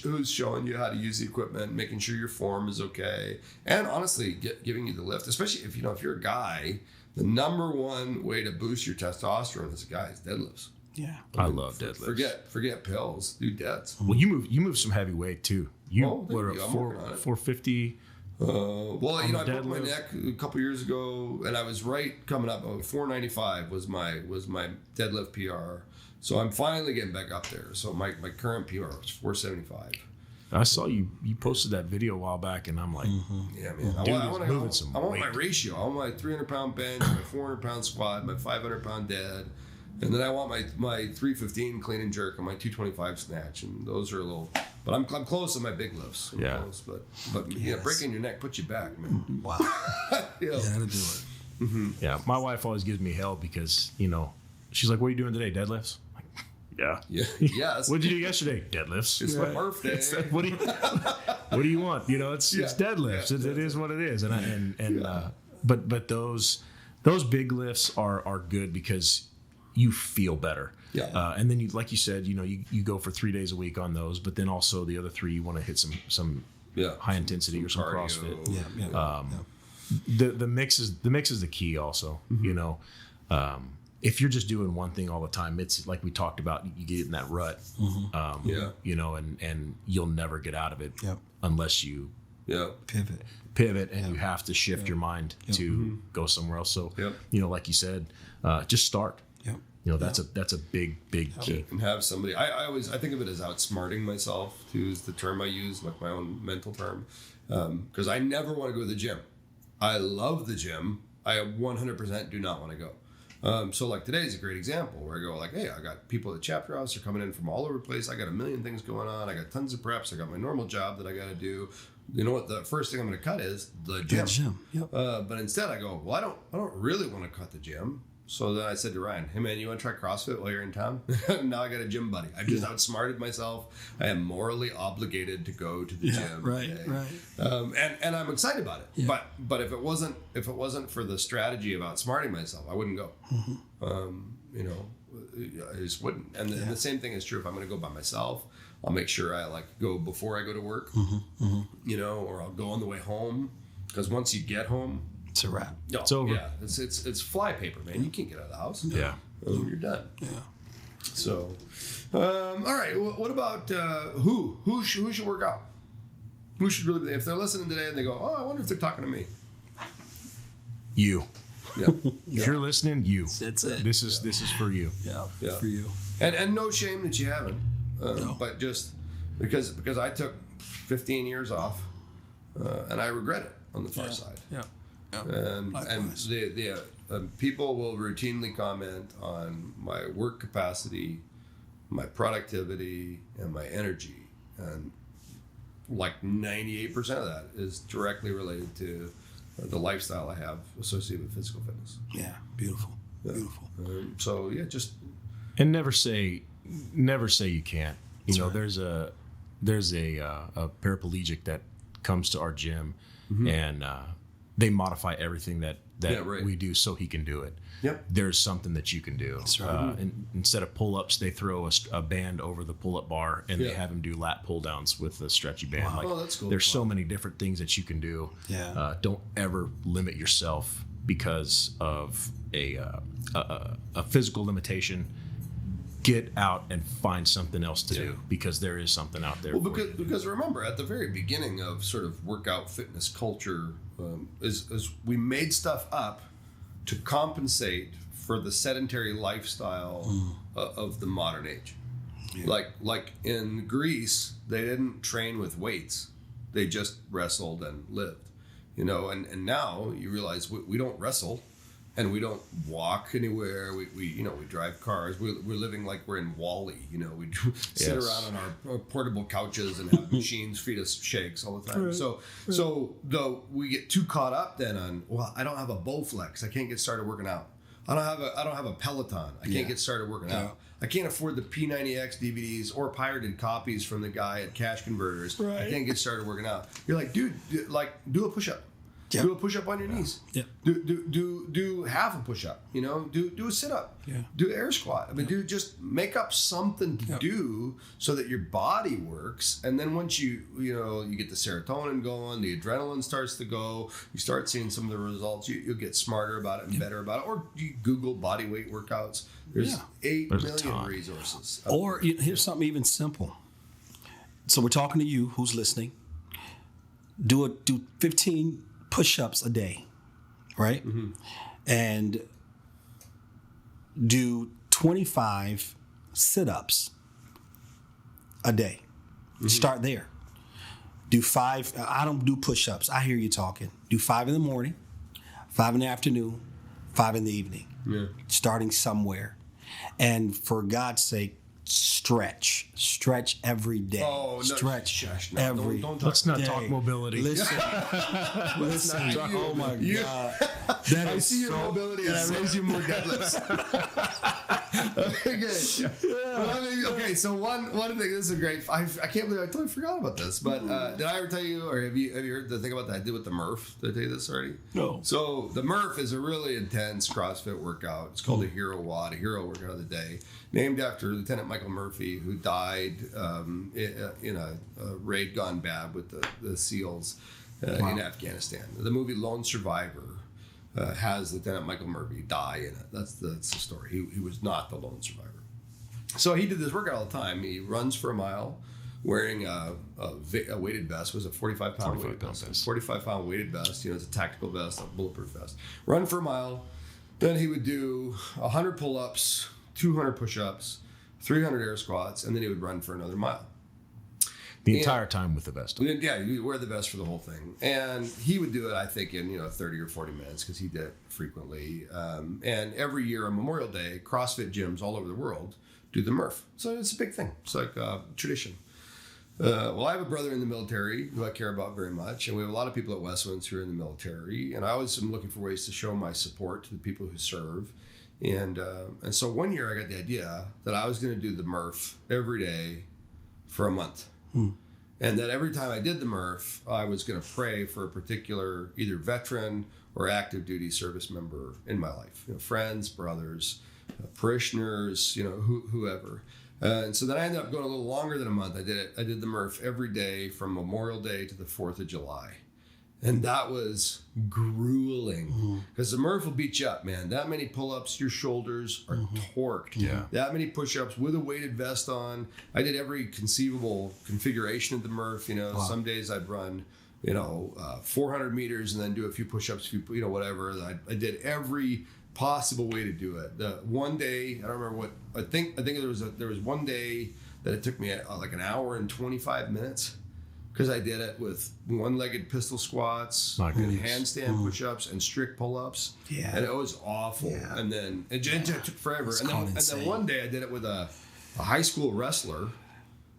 Who's showing you how to use the equipment, making sure your form is okay, and honestly giving you the lift. Especially if you're a guy, the number one way to boost your testosterone as a guy is deadlifts. Yeah, I love deadlifts. Forget pills. Do deads. Well, you move some heavy weight too. I'm working on it. 450. I broke my neck a couple years ago, and I was right coming up. 495 was my deadlift PR. So I'm finally getting back up there. So my current PR was 475. I saw you posted that video a while back, and I'm like, yeah, man. I want my ratio. I want my 300-pound bench, my 400-pound squat, my 500-pound dead. And then I want my 315 clean and jerk and my 225 snatch, and those are a little. But I'm close on my big lifts. Close, but breaking your neck puts you back, man. Wow. That'll do it. Mm-hmm. Yeah, my wife always gives me hell because she's like, "What are you doing today? Deadlifts?" I'm like, yeah. Yes. What'd you do yesterday? Deadlifts. It's my birthday. What do you want? It's deadlifts. Yeah, it is what it is. But those big lifts are good because you feel better. Yeah. And then like you said, you go for 3 days a week on those, but then also the other 3 you want to hit some high intensity or some cardio. CrossFit. The mix is the key also. Mm-hmm. If you're just doing one thing all the time, it's like we talked about, you get in that rut. Mm-hmm. And you'll never get out of it unless you pivot and you have to shift your mind to go somewhere else. So like you said, just start. That's a big key. And have somebody. I think of it as outsmarting myself, too, is the term I use, like my own mental term, because I never want to go to the gym. I love the gym. I 100% do not want to go. So like today is a great example where I go like, hey, I got people at the chapter house. They're coming in from all over the place. I got a million things going on. I got tons of preps. I got my normal job that I got to do. You know what? The first thing I'm going to cut is the gym. Yep. But instead I go, well, I don't really want to cut the gym. So then I said to Ryan, hey man, you want to try CrossFit while you're in town? Now I got a gym buddy. I just outsmarted myself. I am morally obligated to go to the gym. Right. And I'm excited about it. Yeah. But if it wasn't for the strategy of outsmarting myself, I wouldn't go. I just wouldn't. And the same thing is true if I'm going to go by myself. I'll make sure I go before I go to work, or I'll go on the way home, because once you get home, it's a wrap. It's over. Yeah, it's fly paper, man. You can't get out of the house. Yeah. You're done. Yeah. So, all right. What about who should work out? Who should really? If they're listening today and they go, oh, I wonder if they're talking to me. You. Yeah. If you're listening, you. That's it. This is for you. Yeah. For you. And no shame that you haven't, No. but just because I took 15 years off, and I regret it on the far side. Yeah. And the people will routinely comment on my work capacity, my productivity, and my energy, and like 98% of that is directly related to the lifestyle I have associated with physical fitness. Yeah. Beautiful. Beautiful. So yeah, just And never say you can't. That's Know, right. there's a paraplegic that comes to our gym, and they modify everything that we do so he can do it. Yep. There's something that you can do. That's right. And instead of pull-ups, they throw a band over the pull-up bar, and they have him do lat pull-downs with a stretchy band. Wow. That's cool. There's so many different things that you can do. Yeah. Don't ever limit yourself because of a physical limitation. Get out and find something else to do, because there is something out there. Well, because remember, at the very beginning of sort of workout fitness culture, is we made stuff up to compensate for the sedentary lifestyle of the modern age. Yeah. Like in Greece, they didn't train with weights; they just wrestled and lived. And now you realize we don't wrestle. And we don't walk anywhere. We drive cars. We're living like we're in WALL-E. We sit around on our portable couches and have machines feed us shakes all the time. Right. So we get too caught up then on, well, I don't have a Bowflex. I can't get started working out. I don't have a Peloton. I can't get started working out. I can't afford the P90X DVDs or pirated copies from the guy at Cash Converters. Right. I can't get started working out. You're like, dude, do a push-up. Yeah. Do a push-up on your knees. Yeah. Do half a push-up. Do a sit-up. Yeah. Do air squat. I mean, just make up something to do so that your body works. And then once you get the serotonin going, the adrenaline starts to go. You start seeing some of the results. You'll get smarter about it and better about it. Or you Google body weight workouts. There's 8 million resources. Or here's something even simple. So we're talking to you who's listening. Do 15 push-ups a day, right? Mm-hmm. And do 25 sit-ups a day. Mm-hmm. Start there. Do 5. I don't do push-ups. I hear you talking. Do 5 in the morning, 5 in the afternoon, 5 in the evening. Yeah. Starting somewhere. And for God's sake, stretch every day. Oh, no, stretch no, every don't Let's not day. talk mobility. Listen. Oh my God. That I is see your so, mobility and I raise you more deadlifts. Okay, so one thing, this is great. I can't believe I totally forgot about this, but did I ever tell you, or have you heard the thing about that I did with the Murph? Did I tell you this already? No. So the Murph is a really intense CrossFit workout. It's called a hero WOD, a hero workout of the day, named after Lieutenant Michael Murphy, who died in a raid gone bad with the SEALs in Afghanistan. The movie Lone Survivor has Lieutenant Michael Murphy die in it. That's the story. He was not the lone survivor. So he did this workout all the time. He runs for a mile wearing a weighted vest. Was a 45-pound weighted vest. 45-pound weighted vest. It's a tactical vest, a bulletproof vest. Run for a mile. Then he would do 100 pull-ups, 200 push-ups, 300 air squats, and then he would run for another mile. The entire time with the vest on. Yeah, you wear the vest for the whole thing. And he would do it, I think, in 30 or 40 minutes, because he did it frequently. And every year on Memorial Day, CrossFit gyms all over the world do the Murph. So it's a big thing. It's like a tradition. Well, I have a brother in the military who I care about very much, and we have a lot of people at Westwinds who are in the military. And I always am looking for ways to show my support to the people who serve. And so one year I got the idea that I was going to do the Murph every day for a month. And that every time I did the Murph, I was going to pray for a particular either veteran or active duty service member in my life, friends, brothers, parishioners, whoever. And so then I ended up going a little longer than a month. I did the Murph every day from Memorial Day to the 4th of July. And that was grueling because the Murph will beat you up, man. That many pull-ups, your shoulders are torqued. Yeah. That many push-ups with a weighted vest on. I did every conceivable configuration of the Murph. Some days I'd run, 400 meters and then do a few push-ups, whatever. I did every possible way to do it. The one day, I don't remember what. I think there was one day that it took me like an hour and 25 minutes. Because I did it with one-legged pistol squats, and handstand push-ups, and strict pull-ups. Yeah. And it was awful. Yeah. And then it took forever. And then one day I did it with a high school wrestler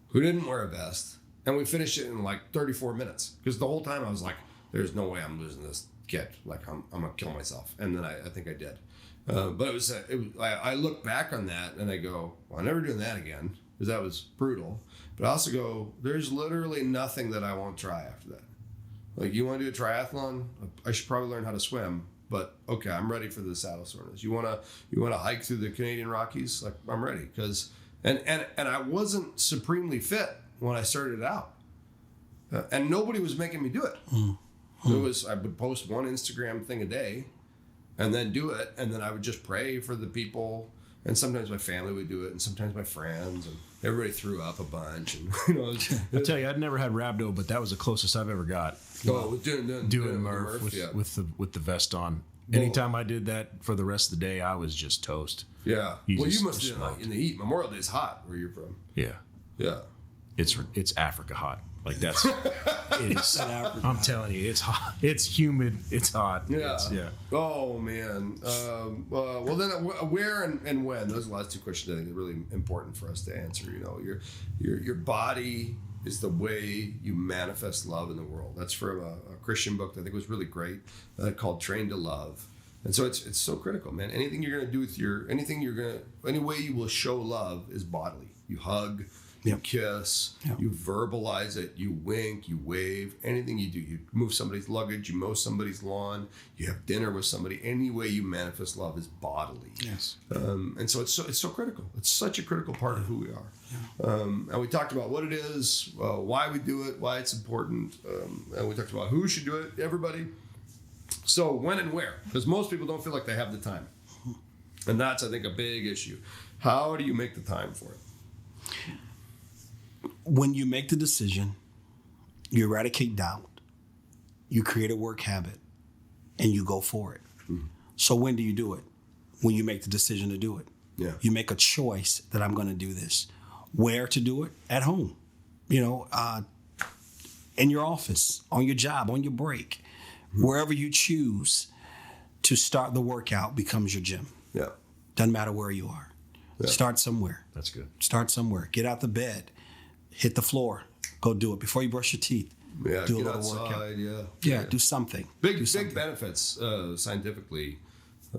who didn't wear a vest. And we finished it in like 34 minutes. Because the whole time I was like, there's no way I'm losing this kid. Like, I'm going to kill myself. And then I think I did. But I look back on that and I go, well, I'm never doing that again. Because that was brutal. But I also go, there's literally nothing that I won't try after that. Like, you want to do a triathlon? I should probably learn how to swim. But okay, I'm ready for the saddle soreness. You want to hike through the Canadian Rockies? Like, I'm ready. Because and I wasn't supremely fit when I started out, and nobody was making me do it. I would post one Instagram thing a day, and then do it, and then I would just pray for the people. And sometimes my family would do it, and sometimes my friends, and everybody threw up a bunch. And I tell you, I'd never had rhabdo, but that was the closest I've ever got. Doing Murph with the vest on. Anytime I did that for the rest of the day, I was just toast. Yeah. You must have done in the heat. Memorial Day is hot where you're from. Yeah. Yeah. It's Africa hot. Like that's it is. I'm telling you, it's hot. It's humid. It's hot. Yeah. Oh man. Well, then where and when? Those are the last two questions I think are really important for us to answer. Your body is the way you manifest love in the world. That's from a Christian book that I think was really great called Train to Love. And so it's so critical, man. Anything you're gonna do with any way you will show love is bodily. You hug. You kiss, you verbalize it, you wink, you wave, anything you do. You move somebody's luggage, you mow somebody's lawn, you have dinner with somebody. Any way you manifest love is bodily. Yes. And so it's so critical. It's such a critical part of who we are. Yeah. And we talked about what it is, why we do it, why it's important. And we talked about who should do it, everybody. So when and where? Because most people don't feel like they have the time. And that's, I think, a big issue. How do you make the time for it? When you make the decision, you eradicate doubt, you create a work habit, and you go for it. So when do you do it? When you make the decision to do it. Yeah. You make a choice that I'm going to do this. Where to do it? At home. In your office, on your job, on your break. Wherever you choose to start the workout becomes your gym. Yeah. Doesn't matter where you are. Yeah. Start somewhere. That's good. Start somewhere. Get out the bed. Hit the floor. Go do it before you brush your teeth. Yeah, do get a little outside, workout. Yeah, do something. Big benefits scientifically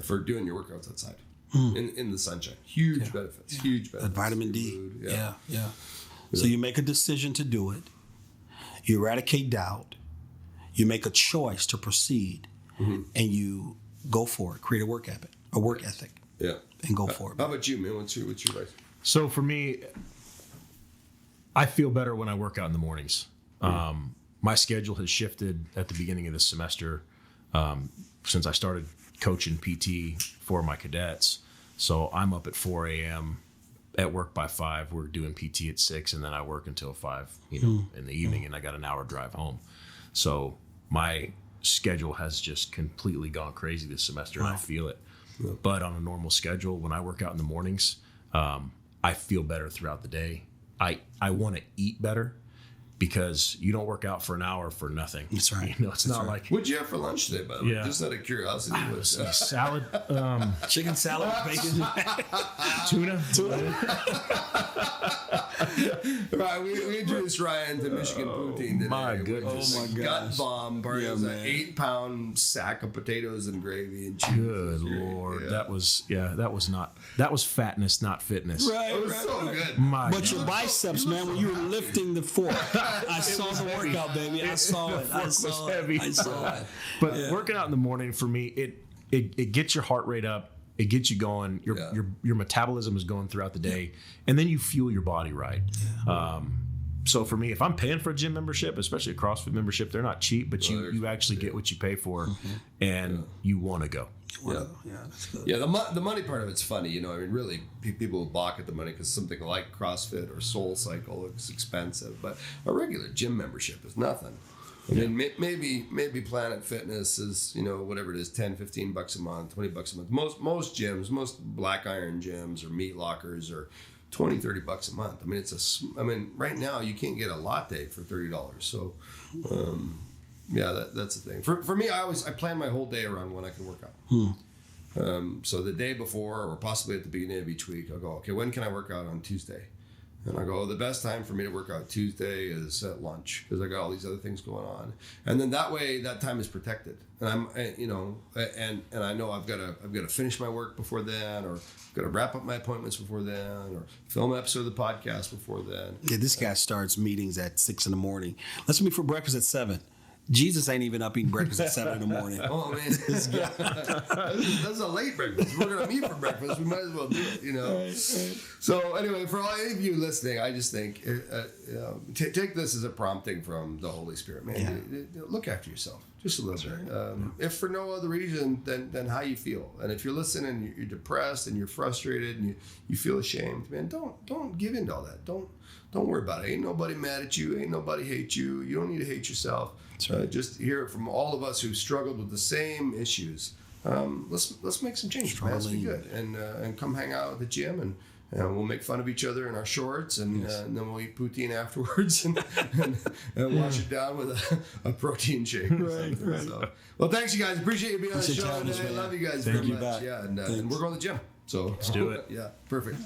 for doing your workouts outside in the sunshine. Huge benefits. Yeah. Huge benefits. Vitamin D. Food. Yeah. So you make a decision to do it. You eradicate doubt. You make a choice to proceed, and you go for it. Create a work habit, a work ethic. Yeah, and go for it. How about you, man? What's your advice? So for me, I feel better when I work out in the mornings. My schedule has shifted at the beginning of this semester since I started coaching PT for my cadets. So I'm up at 4 a.m. at work by 5. We're doing PT at 6, and then I work until 5, in the evening, and I got an hour drive home. So my schedule has just completely gone crazy this semester, and I feel it. Yeah. But on a normal schedule, when I work out in the mornings, I feel better throughout the day. I want to eat better because you don't work out for an hour for nothing. That's right. It's not like. What'd you have for lunch today, by the way? Just out of curiosity. Salad. Chicken salad, bacon, tuna. Right, we introduced Ryan to Michigan poutine today. My goodness. Oh, my gosh. Gut bomb. Part Yeah, of an man. 8-pound sack of potatoes and gravy and cheese. Good Lord. Yeah. That was fatness, not fitness. Right, It was right, so right. good. My But your God. biceps, man, when you were lifting the fork, I saw the workout, baby. I saw it. I fork was saw heavy. it. I saw it. But working out in the morning for me, it gets your heart rate up. It gets you going. Your metabolism is going throughout the day, and then you fuel your body right. So for me, if I'm paying for a gym membership, especially a CrossFit membership, they're not cheap, but you actually get what you pay for, and you want to go. Yeah. That's good. Yeah, the money part of it's funny, you know. I mean, really, people balk at the money because something like CrossFit or SoulCycle is expensive, but a regular gym membership is nothing. I mean, maybe Planet Fitness is, you know, whatever it is, $10-15 a month, $20 a month. Most gyms, most black iron gyms or meat lockers are $20-30 a month. I mean, right now you can't get a latte for $30. So, that's the thing. For me, I plan my whole day around when I can work out. So the day before, or possibly at the beginning of each week, I'll go, okay, when can I work out on Tuesday? And I go, the best time for me to work out Tuesday is at lunch because I got all these other things going on. And then that way, that time is protected. And and I know I've got to finish my work before then, or I've got to wrap up my appointments before then, or film an episode of the podcast before then. Yeah, this guy starts meetings at 6 a.m. Let's meet for breakfast at 7. Jesus ain't even up eating breakfast at 7 a.m. Oh man, that's a late breakfast. We're gonna meet for breakfast. We might as well do it, you know. Right. So anyway, for all of you listening, I just think take this as a prompting from the Holy Spirit, man. Look after yourself just a little bit. If for no other reason than how you feel, and if you're listening and you're depressed and you're frustrated and you feel ashamed, man, don't give in to all that. Don't worry about it. Ain't nobody mad at you. Ain't nobody hate you. You don't need to hate yourself. Just hear it from all of us who struggled with the same issues. Let's make some changes. Man. Let's be good and come hang out at the gym and we'll make fun of each other in our shorts and then we'll eat poutine afterwards and wash it down with a protein shake. Right. So, well, thanks you guys. Appreciate you being on the show today. I love you guys very much. Yeah, and we're going to the gym. So let's do it. Yeah, perfect.